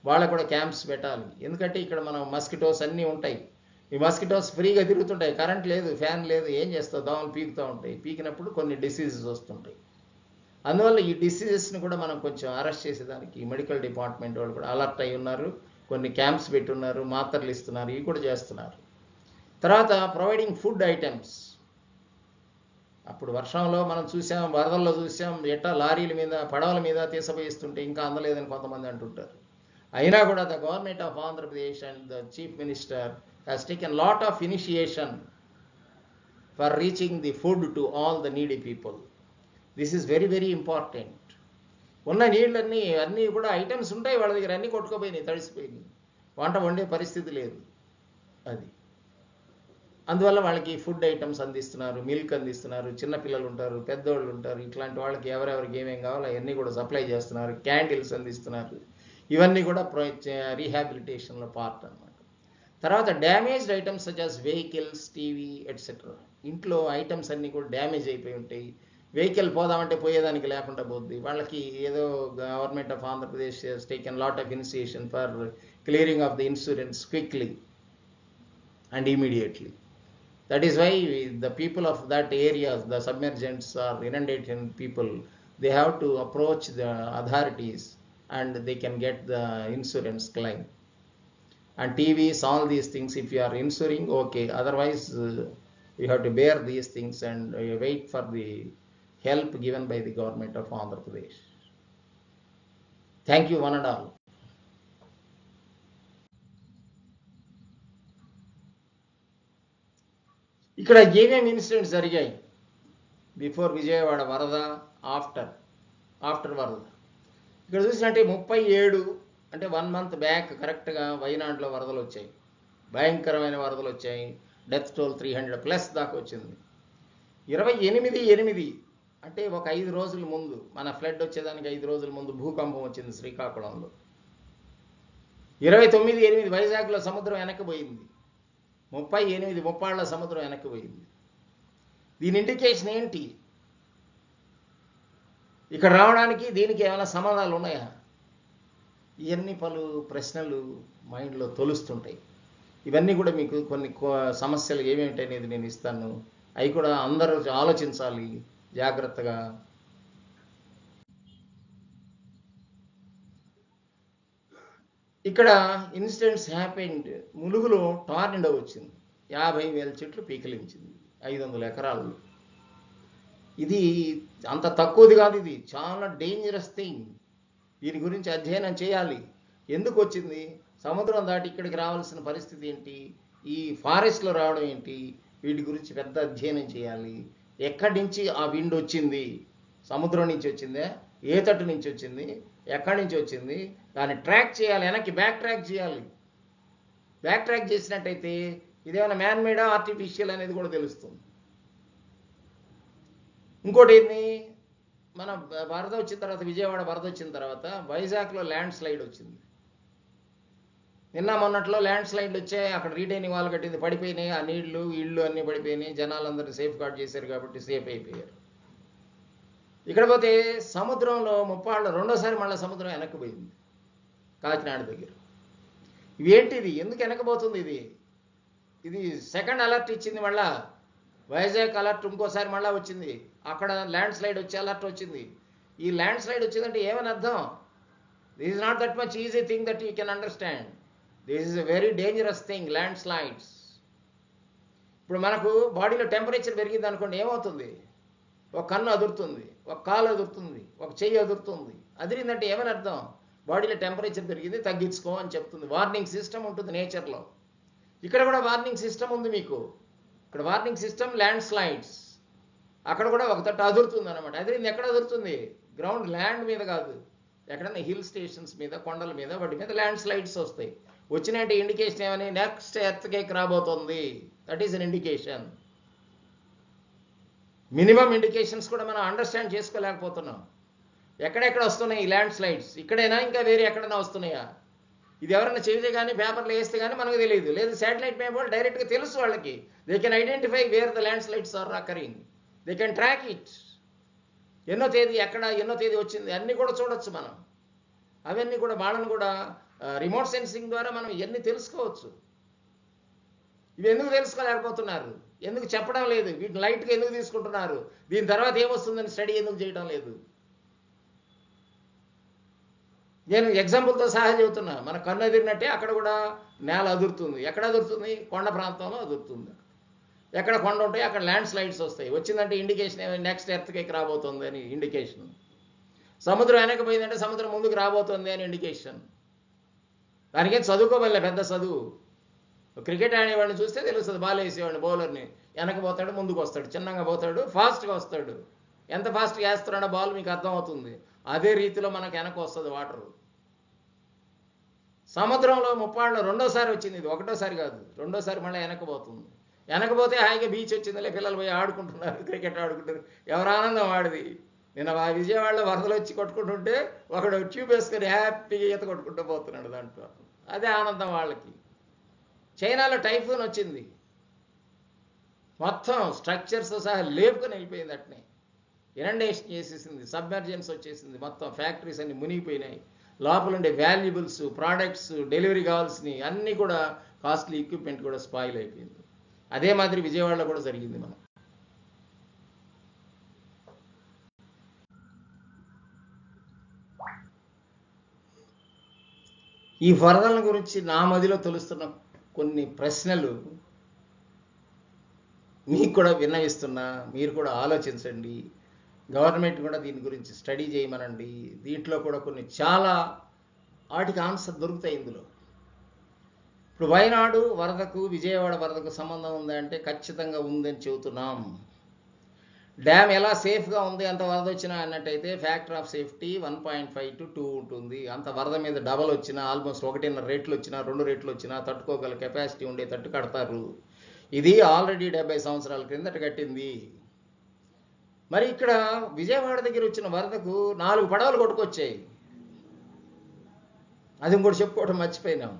వాళ్ళకు కూడా క్యాంప్స్ పెట్టాలి. ఎందుకంటే ఇక్కడ మనం మస్కిటోస్ అన్నీ ఉంటాయి. ఈ మస్కిటోస్ ఫ్రీగా తిరుగుతుంటాయి, కరెంట్ లేదు, ఫ్యాన్ లేదు, ఏం చేస్తావు, దోమలు పీకుతూ ఉంటాయి. పీకినప్పుడు కొన్ని డిసీజెస్ వస్తుంటాయి. అందువల్ల ఈ డిసీజెస్ని కూడా మనం కొంచెం అరెస్ట్ చేసేదానికి మెడికల్ డిపార్ట్మెంట్ వాళ్ళు కూడా అలర్ట్ అయి ఉన్నారు. కొన్ని క్యాంప్స్ పెట్టున్నారు, మాత్రలు ఇస్తున్నారు, ఇవి కూడా చేస్తున్నారు. తర్వాత ప్రొవైడింగ్ ఫుడ్ ఐటమ్స్. అప్పుడు వర్షంలో మనం చూసాం, వరదల్లో చూసాం, ఎట్టా లారీల మీద పడవల మీద తీసుకుపోయిస్తుంటే ఇంకా అందలేదని కొంతమంది అంటుంటారు. అయినా కూడా the government of Andhra Pradesh and the chief minister has taken lot of initiation for reaching the food to all the needy people. This is very very important. ఉన్న నీళ్ళన్నీ అన్నీ కూడా ఐటమ్స్ ఉంటాయి వాళ్ళ దగ్గర, అన్నీ కొట్టుకుపోయినాయి, తడిసిపోయినాయి, వంట వండే పరిస్థితి లేదు. అది అందువల్ల వాళ్ళకి ఫుడ్ ఐటమ్స్ అందిస్తున్నారు, మిల్క్ అందిస్తున్నారు. చిన్నపిల్లలు ఉంటారు, పెద్దోళ్ళు ఉంటారు, ఇట్లాంటి వాళ్ళకి ఎవరెవరికి ఏమేమి కావాలో అవన్నీ కూడా సప్లై చేస్తున్నారు. క్యాండిల్స్ అందిస్తున్నారు. ఇవన్నీ కూడా రీహాబిలిటేషన్లో పార్ట్ అన్నమాట. తర్వాత damaged items such as vehicles, TV etcetera. ఇంట్లో ఐటమ్స్ అన్నీ కూడా డ్యామేజ్ అయిపోయి ఉంటాయి. వెహికల్ పోదామంటే పోయేదానికి లేకుండా పోద్ది. వాళ్ళకి ఏదో government of Andhra Pradesh has taken lot of initiation for clearing of the insurance quickly and immediately. That is why the people of that area, the submergents or inundated people, they have to approach the authorities and they can get the insurance claim. And TVs, all these things, if you are insuring, okay. Otherwise, you have to bear these things and wait for the help given by the government of Andhra Pradesh. Thank you, one and all. ఇక్కడ ఏమేమి ఇన్సిడెంట్స్ జరిగాయి బిఫోర్ విజయవాడ వరద, ఆఫ్టర్ వరద. ఇక్కడ చూసినట్టే 37 అంటే 1 month బ్యాక్ కరెక్ట్గా వైనాడులో వరదలు వచ్చాయి, భయంకరమైన వరదలు వచ్చాయి. డెత్ టోల్ 300+ దాకా వచ్చింది. 28/8 అంటే ఒక 5 రోజుల ముందు, మన ఫ్లడ్ వచ్చేదానికి 5 రోజుల ముందు భూకంపం వచ్చింది శ్రీకాకుళంలో. 29/8 వైజాగ్లో సముద్రం వెనక్కిపోయింది. 30/8 ముప్పాళ్ళ సముద్రం వెనక్కిపోయింది. దీని ఇండికేషన్ ఏంటి? ఇక్కడ రావడానికి దీనికి ఏమైనా సంబంధాలు ఉన్నాయా? ఇవన్నీ పలు ప్రశ్నలు మైండ్లో తొలుస్తుంటాయి. ఇవన్నీ కూడా మీకు కొన్ని సమస్యలు ఏమేమిటి అనేది నేను ఇస్తాను. అవి కూడా అందరూ ఆలోచించాలి జాగ్రత్తగా. ఇక్కడ ఇన్సిడెంట్స్ హ్యాపెండ్. ములుగులో టార్నడో వచ్చింది, 50,000 చెట్లు పీకిలించింది 500 ఎకరాలు. ఇది అంత తక్కువది కాదు, ఇది చాలా డేంజరస్ థింగ్. దీని గురించి అధ్యయనం చేయాలి. ఎందుకు వచ్చింది? సముద్రం దాటి ఇక్కడికి రావాల్సిన పరిస్థితి ఏంటి? ఈ ఫారెస్ట్లో రావడం ఏంటి? వీటి గురించి పెద్ద అధ్యయనం చేయాలి. ఎక్కడి నుంచి ఆ విండ్ వచ్చింది? సముద్రం నుంచి వచ్చిందే? ఏ తట్టు నుంచి వచ్చింది? ఎక్కడి నుంచి వచ్చింది? దాన్ని ట్రాక్ చేయాలి, వెనక్కి బ్యాక్ ట్రాక్ చేయాలి. బ్యాక్ ట్రాక్ చేసినట్టయితే ఇదేమైనా మ్యాన్ మేడా ఆర్టిఫిషియల్ అనేది కూడా తెలుస్తుంది. ఇంకోటి ఏంది, మన వరద వచ్చిన తర్వాత, విజయవాడ వరద వచ్చిన తర్వాత వైజాగ్లో ల్యాండ్ స్లైడ్ వచ్చింది. నిన్న మొన్నట్లో ల్యాండ్ స్లైడ్లు వచ్చాయి. అక్కడ రీటైనింగ్ వాల్ కట్టింది, పడిపోయినాయి. ఆ నీళ్లు ఇళ్ళు అన్నీ పడిపోయినాయి. జనాలందరూ సేఫ్ గార్డ్ చేశారు కాబట్టి సేఫ్ అయిపోయారు. ఇక్కడ పోతే సముద్రంలో ముప్పాళ్ళు రెండోసారి మళ్ళీ సముద్రం వెనక్కిపోయింది కాకినాడ దగ్గర. ఇవేంటిది? ఎందుకు వెనక్కిపోతుంది? ఇది సెకండ్ అలర్ట్ ఇచ్చింది. మళ్ళా వైజాగ్ అలర్ట్ ఇంకోసారి మళ్ళీ వచ్చింది. అక్కడ ల్యాండ్ స్లైడ్ వచ్చి అలర్ట్ వచ్చింది. ఈ ల్యాండ్ స్లైడ్ వచ్చిందంటే ఏమని అర్థం? This is not that much easy thing that you can understand. This is a very dangerous thing, land slides. ఇప్పుడు మనకు బాడీలో టెంపరేచర్ పెరిగింది అనుకోండి, ఏమవుతుంది? ఒక కన్ను అదురుతుంది, ఒక కాలు అదురుతుంది, ఒక చెయ్యి అదురుతుంది. అదిరిందంటే ఏమని అర్థం? బాడీలో టెంపరేచర్ పెరిగింది, తగ్గించుకో అని చెప్తుంది. వార్నింగ్ సిస్టమ్ ఉంటుంది నేచర్లో. ఇక్కడ కూడా వార్నింగ్ సిస్టమ్ ఉంది మీకు. ఇక్కడ వార్నింగ్ సిస్టమ్ ల్యాండ్ స్లైడ్స్. అక్కడ కూడా ఒక తట్టు అదురుతుంది అనమాట. అదిరింది ఎక్కడ అదురుతుంది? గ్రౌండ్, ల్యాండ్ మీద కాదు. ఎక్కడన్నా హిల్ స్టేషన్స్ మీద, కొండల మీద, వాటి మీద ల్యాండ్ స్లైడ్స్ వస్తాయి. వచ్చినట్టు ఇండికేషన్ ఏమని? నెక్స్ట్ ఎర్త్ కేక్ రాబోతుంది. That is an indication. Minimum indications కూడా మనం అండర్స్టాండ్ చేసుకోలేకపోతున్నాం. ఎక్కడెక్కడ వస్తున్నాయి ఈ ల్యాండ్ స్లైడ్స్? ఇక్కడైనా ఇంకా వేరే ఎక్కడైనా వస్తున్నాయా? ఇది ఎవరైనా చెబితే కానీ, పేపర్లో వేస్తే కానీ మనకు తెలియదు. లేదు, శాటిలైట్ మ్యాప్ వాళ్ళు డైరెక్ట్గా తెలుసు వాళ్ళకి. They can identify where the landslides are occurring. They can track it. ఎన్నో తేదీ ఎక్కడ, ఎన్నో తేదీ వచ్చింది, అన్నీ కూడా చూడొచ్చు మనం. అవన్నీ కూడా వాళ్ళని కూడా రిమోట్ సెన్సింగ్ ద్వారా మనం ఇవన్నీ తెలుసుకోవచ్చు. ఇవి ఎందుకు తెలుసుకోలేకపోతున్నారు? ఎందుకు చెప్పడం లేదు? వీటిని లైట్గా ఎందుకు తీసుకుంటున్నారు? దీని తర్వాత ఏమొస్తుందని స్టడీ ఎందుకు చేయడం లేదు? నేను ఎగ్జాంపుల్తో సహా చెబుతున్నా. మన కన్ను అదిరినట్టే అక్కడ కూడా నేల అదురుతుంది. ఎక్కడ అదురుతుంది? కొండ ప్రాంతంలో అదురుతుంది. ఎక్కడ కొండ ఉంటాయి అక్కడ ల్యాండ్ స్లైడ్స్ వస్తాయి. వచ్చిందంటే ఇండికేషన్ ఏమైనా నెక్స్ట్ ఎర్త్ కేక్ రాబోతుంది అని ఇండికేషన్. సముద్రం వెనకపోయిందంటే సముద్రం ముందుకు రాబోతుంది అని ఇండికేషన్. దానికేం చదువుకోవాలి, పెద్ద చదువు. క్రికెట్ ఆడేవాడిని చూస్తే తెలుస్తుంది. బాల్ వేసేవాడిని, బౌలర్ని. వెనక పోతాడు, ముందుకు వస్తాడు, చిన్నగా పోతాడు, ఫాస్ట్గా వస్తాడు. ఎంత ఫాస్ట్గా వేస్తున్నాడో బాల్ మీకు అర్థమవుతుంది. అదే రీతిలో మనకు వెనక వస్తుంది వాటరు. సముద్రంలో ముప్పాళ్ళు రెండోసారి వచ్చింది. ఇది ఒకటోసారి కాదు, రెండోసారి మళ్ళీ వెనకపోతుంది. వెనకపోతే హాయిగా బీచ్ వచ్చిందిలే, పిల్లలు పోయి ఆడుకుంటున్నారు, క్రికెట్ ఆడుకుంటారు. ఎవరు ఆనందం వాడిది. నిన్న విజయవాడలో వరదలు వచ్చి కొట్టుకుంటుంటే ఒకడు ట్యూబ్ వేసుకొని హ్యాపీగా ఈత కొట్టుకుంటూ పోతున్నాడు దాంట్లో. అదే ఆనందం వాళ్ళకి. చైనాలో టైఫూన్ వచ్చింది, మొత్తం స్ట్రక్చర్స్ సహా లేపుకొని వెళ్ళిపోయింది. అట్నే ఇనండేషన్ చేసేసింది, సబ్మెర్జెన్స్ వచ్చేసింది, మొత్తం ఫ్యాక్టరీస్ అన్ని మునిగిపోయినాయి. లోపల ఉండే వాల్యుబుల్స్, ప్రోడక్ట్స్, డెలివరీ కావాల్సినవి అన్నీ కూడా, కాస్ట్లీ ఎక్విప్మెంట్ కూడా స్పాయిల్ అయిపోయింది. అదే మాదిరి విజయవాడలో కూడా జరిగింది. మనం ఈ వరదల గురించి నా మదిలో తెలుస్తున్న కొన్ని ప్రశ్నలు మీకు కూడా విన్నవిస్తున్నా. మీరు కూడా ఆలోచించండి. గవర్నమెంట్ కూడా దీని గురించి స్టడీ చేయమనండి. దీంట్లో కూడా కొన్ని చాలా వాటికి ఆన్సర్ దొరుకుతాయి ఇందులో. ఇప్పుడు వయనాడు వరదకు, విజయవాడ వరదకు సంబంధం ఉందంటే ఖచ్చితంగా ఉందని చెబుతున్నాం. డ్యామ్ ఎలా సేఫ్గా ఉంది అంత వరద వచ్చినా అన్నట్టయితే ఫ్యాక్టర్ ఆఫ్ సేఫ్టీ 1.5 to 2 ఉంటుంది. అంత వరద మీద డబల్ వచ్చినా, ఆల్మోస్ట్ 1.5 రెట్లు వచ్చినా, 2 రెట్లు వచ్చినా తట్టుకోగల కెపాసిటీ ఉండే తట్టు కడతారు. ఇది ఆల్రెడీ 70 సంవత్సరాల క్రిందట కట్టింది. మరి ఇక్కడ విజయవాడ దగ్గర వచ్చిన వరదకు 4 పడవలు కొట్టుకొచ్చాయి. అది ఇంకోటి చెప్పుకోవడం మర్చిపోయినాం.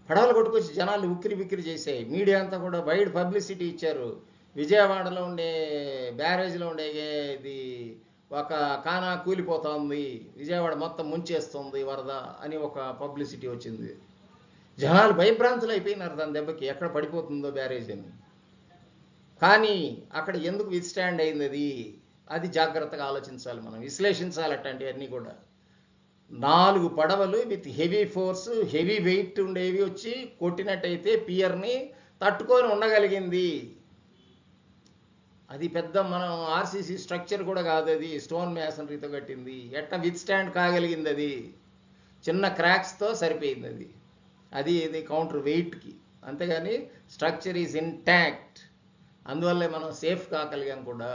పడవలు కొట్టుకొచ్చి జనాలు ఉక్కిరి బిక్కిరి చేసాయి. మీడియా అంతా కూడా వైడ్ పబ్లిసిటీ ఇచ్చారు. విజయవాడలో ఉండే బ్యారేజ్లో ఉండే ఇది ఒక కానా కూలిపోతుంది, విజయవాడ మొత్తం ముంచేస్తుంది వరద అని ఒక పబ్లిసిటీ వచ్చింది. జనాలు భయభ్రాంతులు అయిపోయినారు దాని దెబ్బకి, ఎక్కడ పడిపోతుందో బ్యారేజ్ అని. కానీ అక్కడ ఎందుకు విత్స్టాండ్ అయింది అది జాగ్రత్తగా ఆలోచించాలి, మనం విశ్లేషించాలి. అట్లాంటివన్నీ కూడా 4 పడవలు with heavy force, heavy weight ఉండేవి వచ్చి కొట్టినట్టయితే పియర్ని తట్టుకొని ఉండగలిగింది. అది పెద్ద మనం ఆర్సీసీ స్ట్రక్చర్ కూడా కాదు, అది స్టోన్ మ్యాసనరీతో కట్టింది. ఎట్లా విత్స్టాండ్ కాగలిగింది? అది చిన్న క్రాక్స్తో సరిపోయింది. అది ఇది కౌంటర్ వెయిట్కి, అంతేగాని స్ట్రక్చర్ ఈజ్ ఇంటాక్ట్. అందువల్లే మనం సేఫ్ కాగలిగాం కూడా.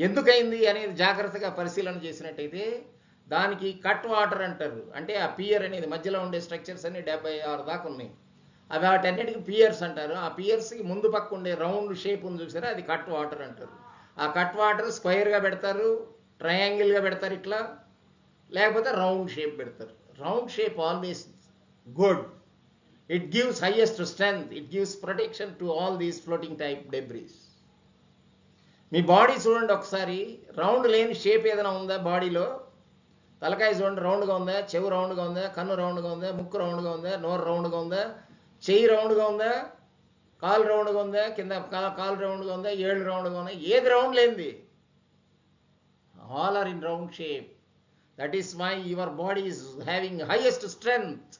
ఎందుకైంది అనేది జాగ్రత్తగా పరిశీలన చేసినట్టయితే దానికి కట్ వాటర్ అంటారు. అంటే ఆ పియర్ అనేది మధ్యలో ఉండే స్ట్రక్చర్స్ అన్ని 76 దాకా ఉన్నాయి. అవి వాటన్నిటికీ పియర్స్ అంటారు. ఆ పియర్స్కి ముందు పక్క ఉండే రౌండ్ షేప్ ఉంది చూసారా, అది కట్ వాటర్ అంటారు. ఆ కట్ వాటర్ స్క్వేర్గా పెడతారు, ట్రయాంగిల్గా పెడతారు ఇట్లా, లేకపోతే రౌండ్ షేప్ పెడతారు. Round shape always good. It gives highest strength, it gives protection to all these floating type debris. Me body చూడండి ఒకసారి, రౌండ్ లేని షేప్ ఏదైనా ఉందా బాడీలో? తలకాయ చూడండి, రౌండ్గా ఉందా? చెవు రౌండ్గా ఉందా? కన్ను రౌండ్గా ఉందా? ముక్కు రౌండ్గా ఉందా? నోరు రౌండ్గా ఉందా? చెయ్యి రౌండ్గా ఉందా? కాలు రౌండ్గా ఉందా? కింద కాలు రౌండ్గా ఉందా? ఏళ్ళు రౌండ్గా ఉందా? ఏది రౌండ్ లేనిది? All are in round shape. That is why your body is having highest strength.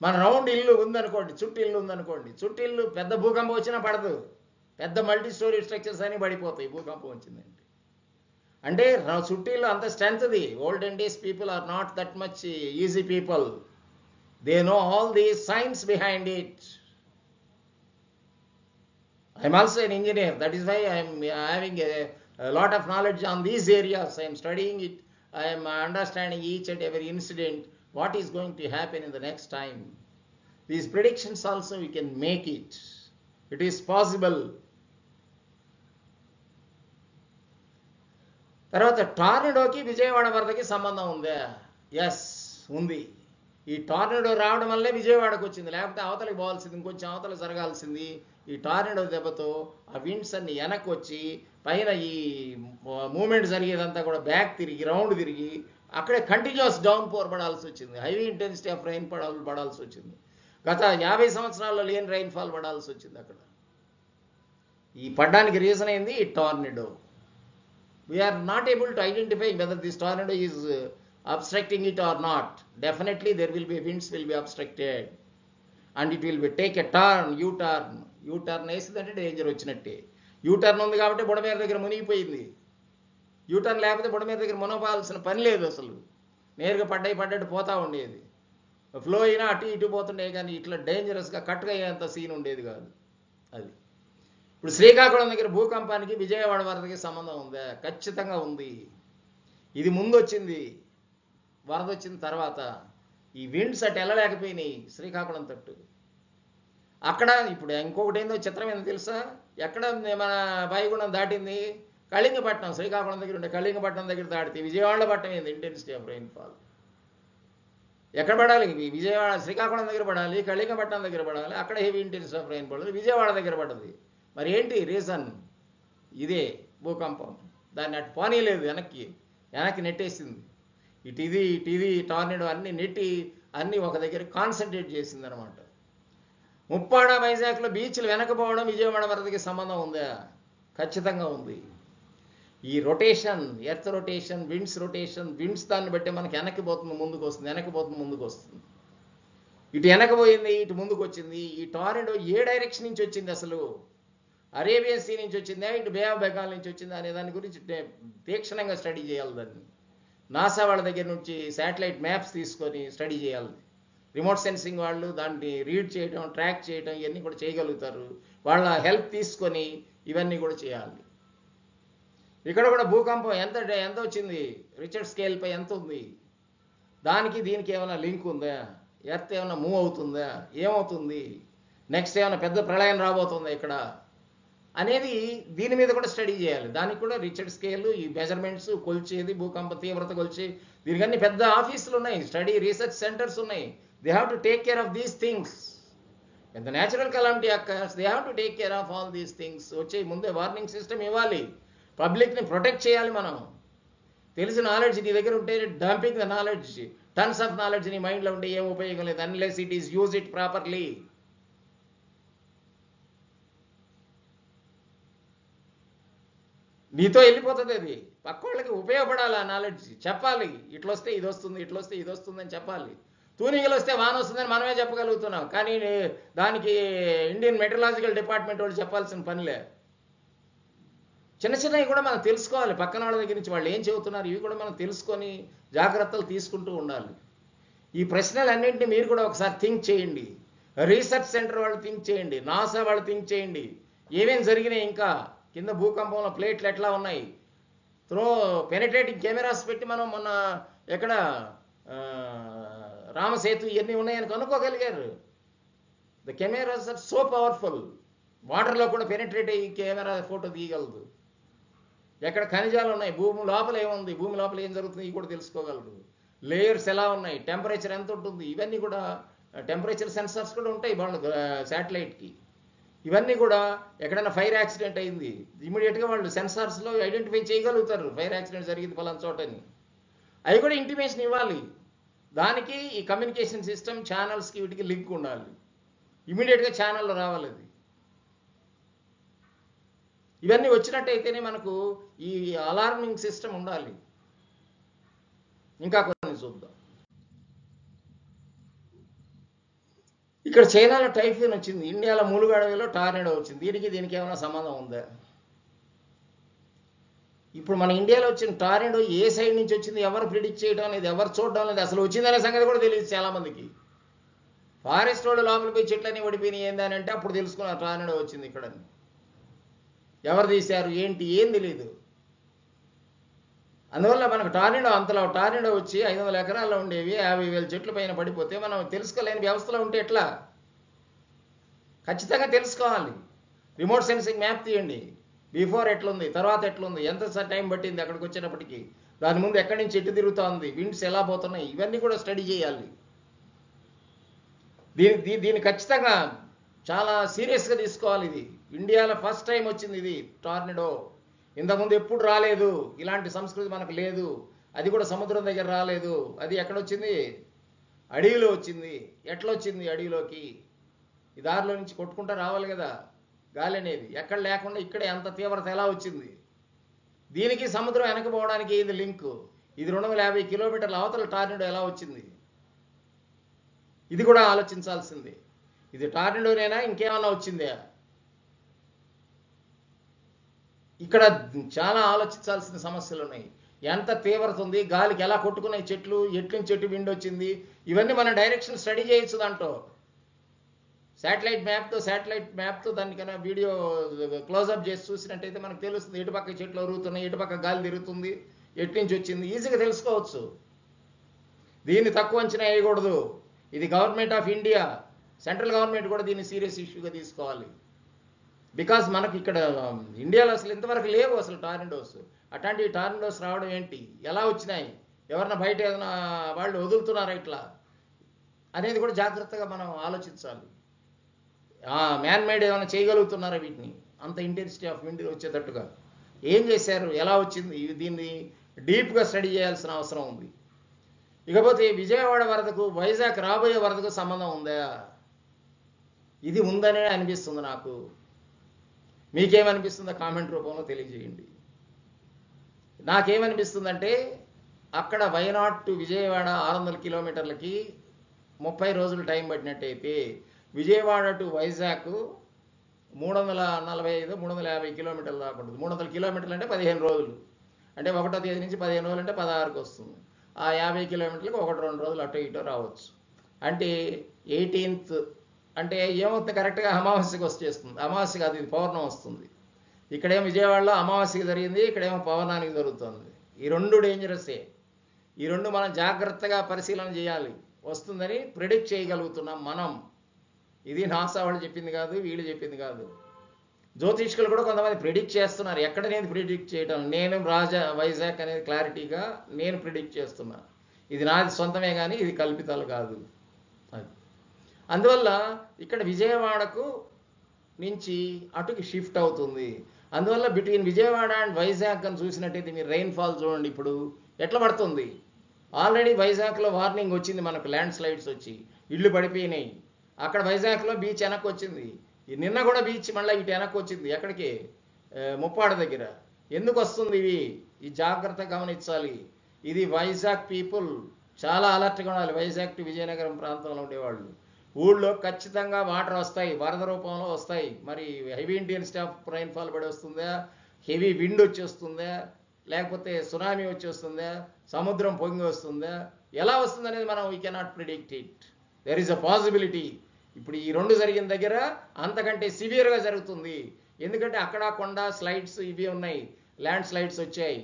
మన రౌండ్ ఇల్లు ఉందనుకోండి, చుట్టూ ఇల్లు ఉందనుకోండి, చుట్టూ ఇల్లు పెద్ద భూకంపం వచ్చినా పడదు, పెద్ద మల్టీ స్టోరీ స్ట్రక్చర్స్ అని పడిపోతాయి భూకంపం వచ్చిందంటే. అంటే చుట్టూ ఇల్లు అంత స్ట్రెంగ్త్ది. Olden days people are not that much easy people. They know all the science behind it. I'm also an engineer. That is why I am having a lot of knowledge on these areas. I am studying it. I am understanding each and every incident, what is going to happen in the next time. These predictions also we can make it. It is possible. తర్వాత టార్నడోకి విజయవాడ వరదకి సంబంధం ఉందా? ఎస్, ఉంది. ఈ టార్నడో రావడం వల్లే విజయవాడకు వచ్చింది, లేకపోతే అవతలకి పోవాల్సింది, ఇంకొంచెం అవతల జరగాల్సింది. ఈ టార్నడో దెబ్బతో ఆ విండ్స్ అన్ని వెనక్కి వచ్చి పైన ఈ మూమెంట్ జరిగేదంతా కూడా బ్యాక్ తిరిగి రౌండ్ తిరిగి అక్కడే కంటిన్యూస్ డౌన్ పోర్ పడాల్సి వచ్చింది. హైవీ ఇంటెన్సిటీ ఆఫ్ రైన్ పడాల్సి వచ్చింది. గత 50 సంవత్సరాల్లో లేని రైన్ఫాల్ పడాల్సి వచ్చింది అక్కడ. ఈ పడ్డానికి రీజన్ అయింది ఈ tornado. We are not able to identify whether this tornado is obstructing it or not. Definitely there will be winds will be obstructed and it will be take a turn, U-turn. U-turn వేసిందంటే డేంజర్ వచ్చినట్టే. U-turn ఉంది కాబట్టి బుడమేర దగ్గర మునిగిపోయింది. U-turn లేకపోతే బుడమేర దగ్గర మునగాల్సిన పని లేదు, అసలు నేరుగా పడ్డట్టు పోతా ఉండేది. ఫ్లో అయినా అటు ఇటు పోతుండే, కానీ ఇట్లా డేంజరస్గా కట్గా అయ్యేంత సీన్ ఉండేది కాదు. అది ఇప్పుడు శ్రీకాకుళం దగ్గర భూకంపానికి విజయవాడ వరదకి సంబంధం ఉందా? ఖచ్చితంగా ఉంది. ఇది ముందు వచ్చింది, వరద వచ్చిన తర్వాత ఈ విండ్స్ అటు వెళ్ళలేకపోయినాయి శ్రీకాకుళం తట్టు. అక్కడ ఇప్పుడు ఇంకొకటి ఏందో చిత్రం ఏందో తెలుసా? ఎక్కడ మన వాయుగుండం దాటింది? కళింగపట్నం. శ్రీకాకుళం దగ్గర ఉండే కళింగపట్నం దగ్గర దాటితే విజయవాడలో పట్టం ఏంది ఇంటెన్సిటీ ఆఫ్ రైన్ఫాల్. ఎక్కడ పడాలి? విజయవాడ శ్రీకాకుళం దగ్గర పడాలి, కళింగపట్నం దగ్గర పడాలి. అక్కడ హెవీ ఇంటెన్సిటీ ఆఫ్ రైన్ పడాలి, విజయవాడ దగ్గర పడ్డది. మరి ఏంటి రీజన్? ఇదే భూకంపం. దాన్ని అటు పోనీలేదు, వెనక్కి నెట్టేసింది. ఇటు ఇది టార్నడో అన్ని నెట్టి అన్ని ఒక దగ్గర కాన్సన్ట్రేట్ చేసింది అనమాట. ముప్పాడ వైజాగ్లో బీచ్లు వెనకపోవడం విజయవాడ వరదకి సంబంధం ఉందా? ఖచ్చితంగా ఉంది. ఈ రొటేషన్, ఎర్త్ రొటేషన్, విండ్స్ దాన్ని బట్టి మనకి వెనక్కి పోతుంది ముందుకు వస్తుంది. ఇటు వెనకపోయింది, ఇటు ముందుకు వచ్చింది. ఈ టార్నడో ఏ డైరెక్షన్ నుంచి వచ్చింది? అసలు అరేబియన్ సీ నుంచి వచ్చిందా, ఇటు బే ఆఫ్ బెంగాల్ నుంచి వచ్చిందా అనే దాని గురించి తీక్షణంగా స్టడీ చేయాలి. దాన్ని నాసా వాళ్ళ దగ్గర నుంచి శాటిలైట్ మ్యాప్స్ తీసుకొని స్టడీ చేయాలి. రిమోట్ సెన్సింగ్ వాళ్ళు దాన్ని రీడ్ చేయడం, ట్రాక్ చేయడం ఇవన్నీ కూడా చేయగలుగుతారు. వాళ్ళ హెల్ప్ తీసుకొని ఇవన్నీ కూడా చేయాలి. ఇక్కడ కూడా భూకంపం ఎంత వచ్చింది, రిచర్డ్ స్కేల్పై ఎంత ఉంది, దానికి దీనికి ఏమైనా లింక్ ఉందా? ఎర్త్ ఏమైనా మూవ్ అవుతుందా? ఏమవుతుంది? నెక్స్ట్ ఏమైనా పెద్ద ప్రళయం రాబోతుందా ఇక్కడ అనేది దీని మీద కూడా స్టడీ చేయాలి. దానికి కూడా రిచర్డ్ స్కేల్, ఈ మెజర్మెంట్స్, కొలిచేది, భూకంప తీవ్రత కొలిచే, దీనికి అన్ని పెద్ద ఆఫీసులు ఉన్నాయి, స్టడీ రీసెర్చ్ సెంటర్స్ ఉన్నాయి. They have to take care of these things. When the natural calamity occurs, they have to take care of all these things. వచ్చే ముందే వార్నింగ్ సిస్టమ్ ఇవ్వాలి, పబ్లిక్ని ప్రొటెక్ట్ చేయాలి. మనం తెలిసిన నాలెడ్జ్ నీ దగ్గర ఉంటే dumping the knowledge, tons of knowledge నీ మైండ్లో ఉంటే ఏం ఉపయోగం లేదు, unless it is use it properly. నీతో వెళ్ళిపోతుంది అది, పక్క వాళ్ళకి ఉపయోగపడాలి. ఆ నాలెడ్జ్ చెప్పాలి, ఇట్లొస్తే ఇది వస్తుంది, ఇట్లొస్తే ఇది వస్తుంది అని చెప్పాలి. తూనిగలు వస్తే వాన వస్తుందని మనమే చెప్పగలుగుతున్నాం, కానీ దానికి ఇండియన్ మెట్రలాజికల్ డిపార్ట్మెంట్ వాళ్ళు చెప్పాల్సిన పనిలే. చిన్న చిన్నవి కూడా మనం తెలుసుకోవాలి, పక్కన వాళ్ళ దగ్గర నుంచి వాళ్ళు ఏం చెబుతున్నారు, ఇవి కూడా మనం తెలుసుకొని జాగ్రత్తలు తీసుకుంటూ ఉండాలి. ఈ ప్రశ్నలన్నింటినీ మీరు కూడా ఒకసారి థింక్ చేయండి. రీసెర్చ్ సెంటర్ వాళ్ళు థింక్ చేయండి, నాసా వాళ్ళు థింక్ చేయండి. ఏమేమి జరిగినాయి, ఇంకా కింద భూకంపంలో ప్లేట్లు ఎట్లా ఉన్నాయి, పెనిట్రేటింగ్ కెమెరాస్ పెట్టి మనం మొన్న ఎక్కడ రామసేతు ఇవన్నీ ఉన్నాయని కనుక్కోగలిగారు. The cameras are so powerful. వాటర్లో కూడా పెనిట్రేట్ అయ్యి కెమెరా ఫోటో తీయగలదు. ఎక్కడ ఖనిజాలు ఉన్నాయి, భూమి లోపల ఏముంది, భూమి లోపల ఏం జరుగుతుంది ఇవి కూడా తెలుసుకోగలరు. లేయర్స్ ఎలా ఉన్నాయి, టెంపరేచర్ ఎంత ఉంటుంది, ఇవన్నీ కూడా టెంపరేచర్ సెన్సార్స్ కూడా ఉంటాయి వాళ్ళ శాటిలైట్కి. ఇవన్నీ కూడా ఎక్కడైనా ఫైర్ యాక్సిడెంట్ అయింది, ఇమీడియట్గా వాళ్ళు సెన్సార్స్లో ఐడెంటిఫై చేయగలుగుతారు ఫైర్ యాక్సిడెంట్ జరిగింది పలానా చోటని. అవి కూడా ఇంటిమేషన్ ఇవ్వాలి. దానికి ఈ కమ్యూనికేషన్ సిస్టమ్ ఛానల్స్కి వీటికి లింక్ ఉండాలి, ఇమీడియట్గా ఛానల్లో రావాలి అది. ఇవన్నీ వచ్చినట్టయితేనే మనకు ఈ అలార్మింగ్ సిస్టమ్ ఉండాలి. ఇంకా కొన్ని చూద్దాం. ఇక్కడ చైనాలో టైఫూన్ వచ్చింది, ఇండియాలో మూలుగు అడవిలో టార్నడో వచ్చింది. దీనికి ఏమైనా సంబంధం ఉందా? ఇప్పుడు మన ఇండియాలో వచ్చిన టార్నడో ఏ సైడ్ నుంచి వచ్చింది, ఎవరు ప్రిడిక్ట్ చేయడం అనేది, ఎవరు చూడడం లేదు, అసలు వచ్చిందనే సంగతి కూడా తెలియదు చాలామందికి. ఫారెస్ట్ వాళ్ళు లోపలికి పోయి చెట్లన్నీ ఓడిపోయినాయి ఏందని అంటే అప్పుడు తెలుసుకున్నారు టార్నడో వచ్చింది ఇక్కడ. ఎవరు తీశారు ఏంటి ఏం తెలియదు. అందువల్ల మనకు అంతలో టార్నడో వచ్చి 500 ఎకరాల్లో ఉండేవి 50,000 చెట్ల పైన పడిపోతే మనం తెలుసుకోలేని వ్యవస్థలో ఉంటే ఎట్లా? ఖచ్చితంగా తెలుసుకోవాలి. రిమోట్ సెన్సింగ్ మ్యాప్ తీయండి, బిఫోర్ ఎట్లుంది, తర్వాత ఎట్లుంది, ఎంత టైం పట్టింది అక్కడికి వచ్చేటప్పటికి, దాని ముందు ఎక్కడి నుంచి ఎటు తిరుగుతోంది, విండ్స్ ఎలా పోతున్నాయి, ఇవన్నీ కూడా స్టడీ చేయాలి. దీన్ని ఖచ్చితంగా చాలా సీరియస్గా తీసుకోవాలి. ఇది ఇండియాలో ఫస్ట్ టైం వచ్చింది ఇది టార్నడో. ఇంతకుముందు ఎప్పుడు రాలేదు, ఇలాంటి సంస్కృతి మనకు లేదు. అది కూడా సముద్రం దగ్గర రాలేదు. అది ఎక్కడొచ్చింది? అడవిలో వచ్చింది. ఎట్లా వచ్చింది అడవిలోకి? ఈ దారిలో నుంచి కొట్టుకుంటూ రావాలి కదా గాలి అనేది, ఎక్కడ లేకుండా ఇక్కడే అంత తీవ్రత ఎలా వచ్చింది? దీనికి సముద్రం వెనకపోవడానికి ఇది లింక్. ఇది 250 కిలోమీటర్ల అవతల టార్నడో ఎలా వచ్చింది? ఇది కూడా ఆలోచించాల్సింది. ఇది టార్నడోనేనా ఇంకేమన్నా వచ్చిందా? ఇక్కడ చాలా ఆలోచించాల్సిన సమస్యలు ఉన్నాయి. ఎంత తీవ్రత ఉంది, గాలికి ఎలా కొట్టుకున్నాయి చెట్లు, ఎట్లుంచి చెట్టు విండ్ వచ్చింది, ఇవన్నీ మనం డైరెక్షన్ స్టడీ చేయొచ్చు. దాంట్లో శాటిలైట్ మ్యాప్తో దానికైనా వీడియో క్లోజప్ చేసి చూసినట్టయితే మనకు తెలుస్తుంది ఎటుపక్క చెట్లు అరుగుతున్నాయి, ఎటుపక్క గాలి తిరుగుతుంది, ఎట్నుంచి వచ్చింది, ఈజీగా తెలుసుకోవచ్చు. దీన్ని తక్కువ అంచనా వేయకూడదు. ఇది government of India, central government కూడా దీన్ని సీరియస్ ఇష్యూగా తీసుకోవాలి. బికాజ్ మనకి ఇక్కడ ఇండియాలో అసలు ఇంతవరకు లేవు అసలు టార్నడోస్. అట్లాంటి టార్నడోస్ రావడం ఏంటి, ఎలా వచ్చినాయి, ఎవరన్నా బయట ఏదైనా వాళ్ళు వదులుతున్నారా ఇట్లా అనేది కూడా జాగ్రత్తగా మనం ఆలోచించాలి. మ్యాన్ మేడ్ ఏమైనా చేయగలుగుతున్నారా వీటిని, అంత ఇంటెన్సిటీ ఆఫ్ విండ్ వచ్చేటట్టుగా ఏం చేశారు, ఎలా వచ్చింది, దీన్ని డీప్గా స్టడీ చేయాల్సిన అవసరం ఉంది. ఇకపోతే విజయవాడ వరదకు, వైజాగ్ రాబోయే వరదకు సంబంధం ఉందా? ఇది ఉందనే అనిపిస్తుంది నాకు. మీకేమనిపిస్తుందో కామెంట్ రూపంలో తెలియజేయండి. నాకేమనిపిస్తుందంటే అక్కడ వైనాడ్ టు విజయవాడ 600 కిలోమీటర్లకి 30 రోజులు టైం పట్టినట్టయితే విజయవాడ టు వైజాగ్ 345 350 కిలోమీటర్లు దాకా ఉంటుంది. 300 కిలోమీటర్లు అంటే 15 రోజులు, అంటే 1వ తేదీ నుంచి 15 రోజులు అంటే 16కి వస్తుంది. ఆ 50 కిలోమీటర్లకు 1-2 రోజులు అటు ఇటు రావచ్చు. అంటే 18th అంటే ఏమవుతుంది, కరెక్ట్గా అమావాస్యకి వచ్చేస్తుంది. అమావాస్య కాదు, ఇది పౌర్ణం వస్తుంది. ఇక్కడేమో విజయవాడలో అమావాస్యకి జరిగింది, ఇక్కడేమో పౌర్ణానికి జరుగుతుంది. ఈ రెండు డేంజరసే. ఈ రెండు మనం జాగ్రత్తగా పరిశీలన చేయాలి. వస్తుందని ప్రిడిక్ట్ చేయగలుగుతున్నాం మనం. ఇది నాసా వాళ్ళు చెప్పింది కాదు, వీళ్ళు చెప్పింది కాదు. జ్యోతిష్కులు కూడా కొంతమంది ప్రిడిక్ట్ చేస్తున్నారు. ఎక్కడ నేను ప్రిడిక్ట్ చేయడం, నేను వైజాగ్ అనేది క్లారిటీగా నేను ప్రిడిక్ట్ చేస్తున్నా. ఇది నాది సొంతమే కానీ ఇది కల్పితాలు కాదు. అది అందువల్ల ఇక్కడ విజయవాడకు నుంచి అటుకి షిఫ్ట్ అవుతుంది. అందువల్ల బిట్వీన్ విజయవాడ అండ్ వైజాగ్ అని చూసినట్టయితే మీరు రెయిన్ఫాల్ చూడండి ఇప్పుడు ఎట్లా పడుతుంది. ఆల్రెడీ వైజాగ్లో వార్నింగ్ వచ్చింది మనకు, ల్యాండ్ స్లైడ్స్ వచ్చి ఇళ్ళు పడిపోయినాయి. అక్కడ వైజాగ్లో బీచ్ వెనక్కి వచ్చింది. నిన్న కూడా బీచ్ మళ్ళీ ఇటు వెనక్కి వచ్చింది. ఎక్కడికి? ముప్పాడ దగ్గర. ఎందుకు వస్తుంది ఇవి? ఈ జాగ్రత్త గమనించాలి. ఇది వైజాగ్ పీపుల్ చాలా అలర్ట్గా ఉండాలి. వైజాగ్ టు విజయనగరం ప్రాంతంలో ఉండేవాళ్ళు ఊళ్ళో ఖచ్చితంగా వాటర్ వస్తాయి, వరద రూపంలో వస్తాయి. మరి హెవీ ఇండియన్ స్టాఫ్ రైన్ఫాల్ పడి వస్తుందా, హెవీ విండ్ వచ్చి వస్తుందా, లేకపోతే సునామీ వచ్చి వస్తుందా, సముద్రం పొంగి వస్తుందా, ఎలా వస్తుంది అనేది మనం we cannot predict it. There is a possibility. ఇప్పుడు ఈ రెండు జరిగిన దగ్గర అంతకంటే సివియర్గా జరుగుతుంది. ఎందుకంటే అక్కడ కొండ స్లైడ్స్ ఇవి ఉన్నాయి, ల్యాండ్ స్లైడ్స్ వచ్చాయి.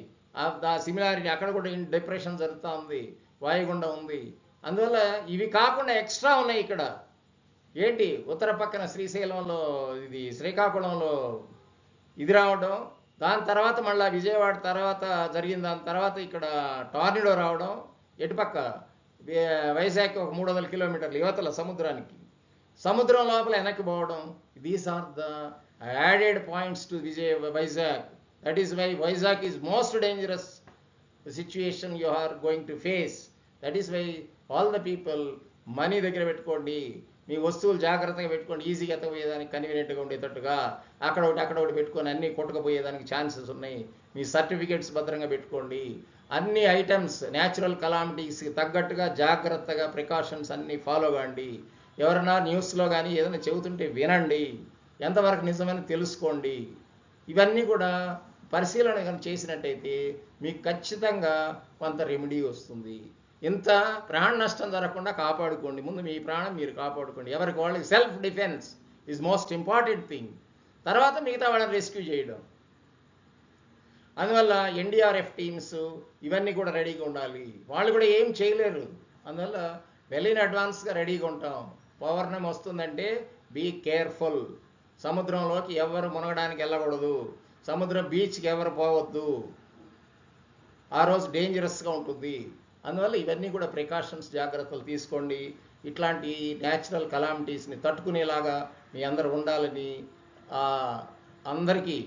ఆ సిమిలారిటీ అక్కడ కూడా డిప్రెషన్ జరుగుతూ ఉంది, వాయుగుండం ఉంది. అందువల్ల ఇవి కాకుండా ఎక్స్ట్రా ఉన్నాయి ఇక్కడ. ఏంటి? ఉత్తర పక్కన శ్రీశైలంలో ఇది శ్రీకాకుళంలో ఇది రావడం, దాని తర్వాత మళ్ళీ విజయవాడ తర్వాత జరిగిన దాని తర్వాత ఇక్కడ టార్నిడో రావడం, ఎటుపక్క వైజాగ్ ఒక 300 కిలోమీటర్లు యువతల సముద్రానికి, సముద్రం లోపల వెనక్కి పోవడం. These are the added points to Vizag. That is why Vizag is most dangerous situation you are going to face. That is why all the people money దగ్గర పెట్టుకోండి, మీ వస్తువులు జాగ్రత్తగా పెట్టుకోండి, ఈజీగా ఎత్తపోయేదానికి కన్వీనియంట్గా ఉండేటట్టుగా. అక్కడ ఒకటి పెట్టుకొని అన్నీ కొట్టుకుపోయేదానికి ఛాన్సెస్ ఉన్నాయి. మీ సర్టిఫికేట్స్ భద్రంగా పెట్టుకోండి. అన్ని ఐటమ్స్ న్యాచురల్ కలామిటీస్కి తగ్గట్టుగా జాగ్రత్తగా ప్రికాషన్స్ అన్నీ ఫాలో కాండి. ఎవరైనా న్యూస్లో కానీ ఏదైనా చెబుతుంటే వినండి, ఎంతవరకు నిజమని తెలుసుకోండి. ఇవన్నీ కూడా పరిశీలన కానీ చేసినట్టయితే మీకు ఖచ్చితంగా కొంత రెమెడీ వస్తుంది. ఇంత ప్రాణ నష్టం జరగకుండా కాపాడుకోండి. ముందు మీ ప్రాణం మీరు కాపాడుకోండి. ఎవరికి వాళ్ళకి self defence is most important thing. తర్వాత మిగతా వాళ్ళని రెస్క్యూ చేయడం. అందువల్ల ఎన్డీఆర్ఎఫ్ టీమ్స్ ఇవన్నీ కూడా రెడీగా ఉండాలి. వాళ్ళు కూడా ఏం చేయలేరు. అందువల్ల వెల్ ఇన్ అడ్వాన్స్గా రెడీగా ఉంటాం. పౌర్ణమి వస్తుందంటే బీ కేర్ఫుల్. సముద్రంలోకి ఎవరు మునగడానికి వెళ్ళకూడదు, సముద్రం బీచ్కి ఎవరు పోవద్దు. ఆ రోజు డేంజరస్గా ఉంటుంది. అందువల్ల ఇవన్నీ కూడా ప్రికాషన్స్ జాగ్రత్తలు తీసుకోండి. ఇట్లాంటి న్యాచురల్ కలామిటీస్ని తట్టుకునేలాగా మీ అందరు ఉండాలని, అందరికీ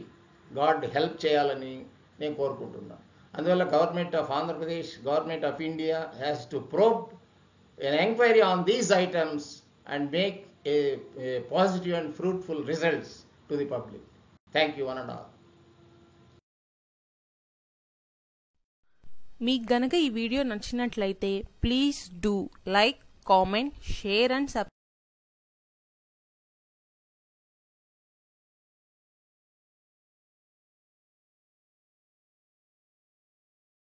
గాడ్ హెల్ప్ చేయాలని నేను కోరుకుంటున్నాను. అందువల్ల government of Andhra Pradesh, government of India has to probe an enquiry on these items and make a positive and fruitful results to the public. Thank you one and all. మీకు గనక ఈ వీడియో నచ్చినట్లయితే please do like, comment, share and subscribe.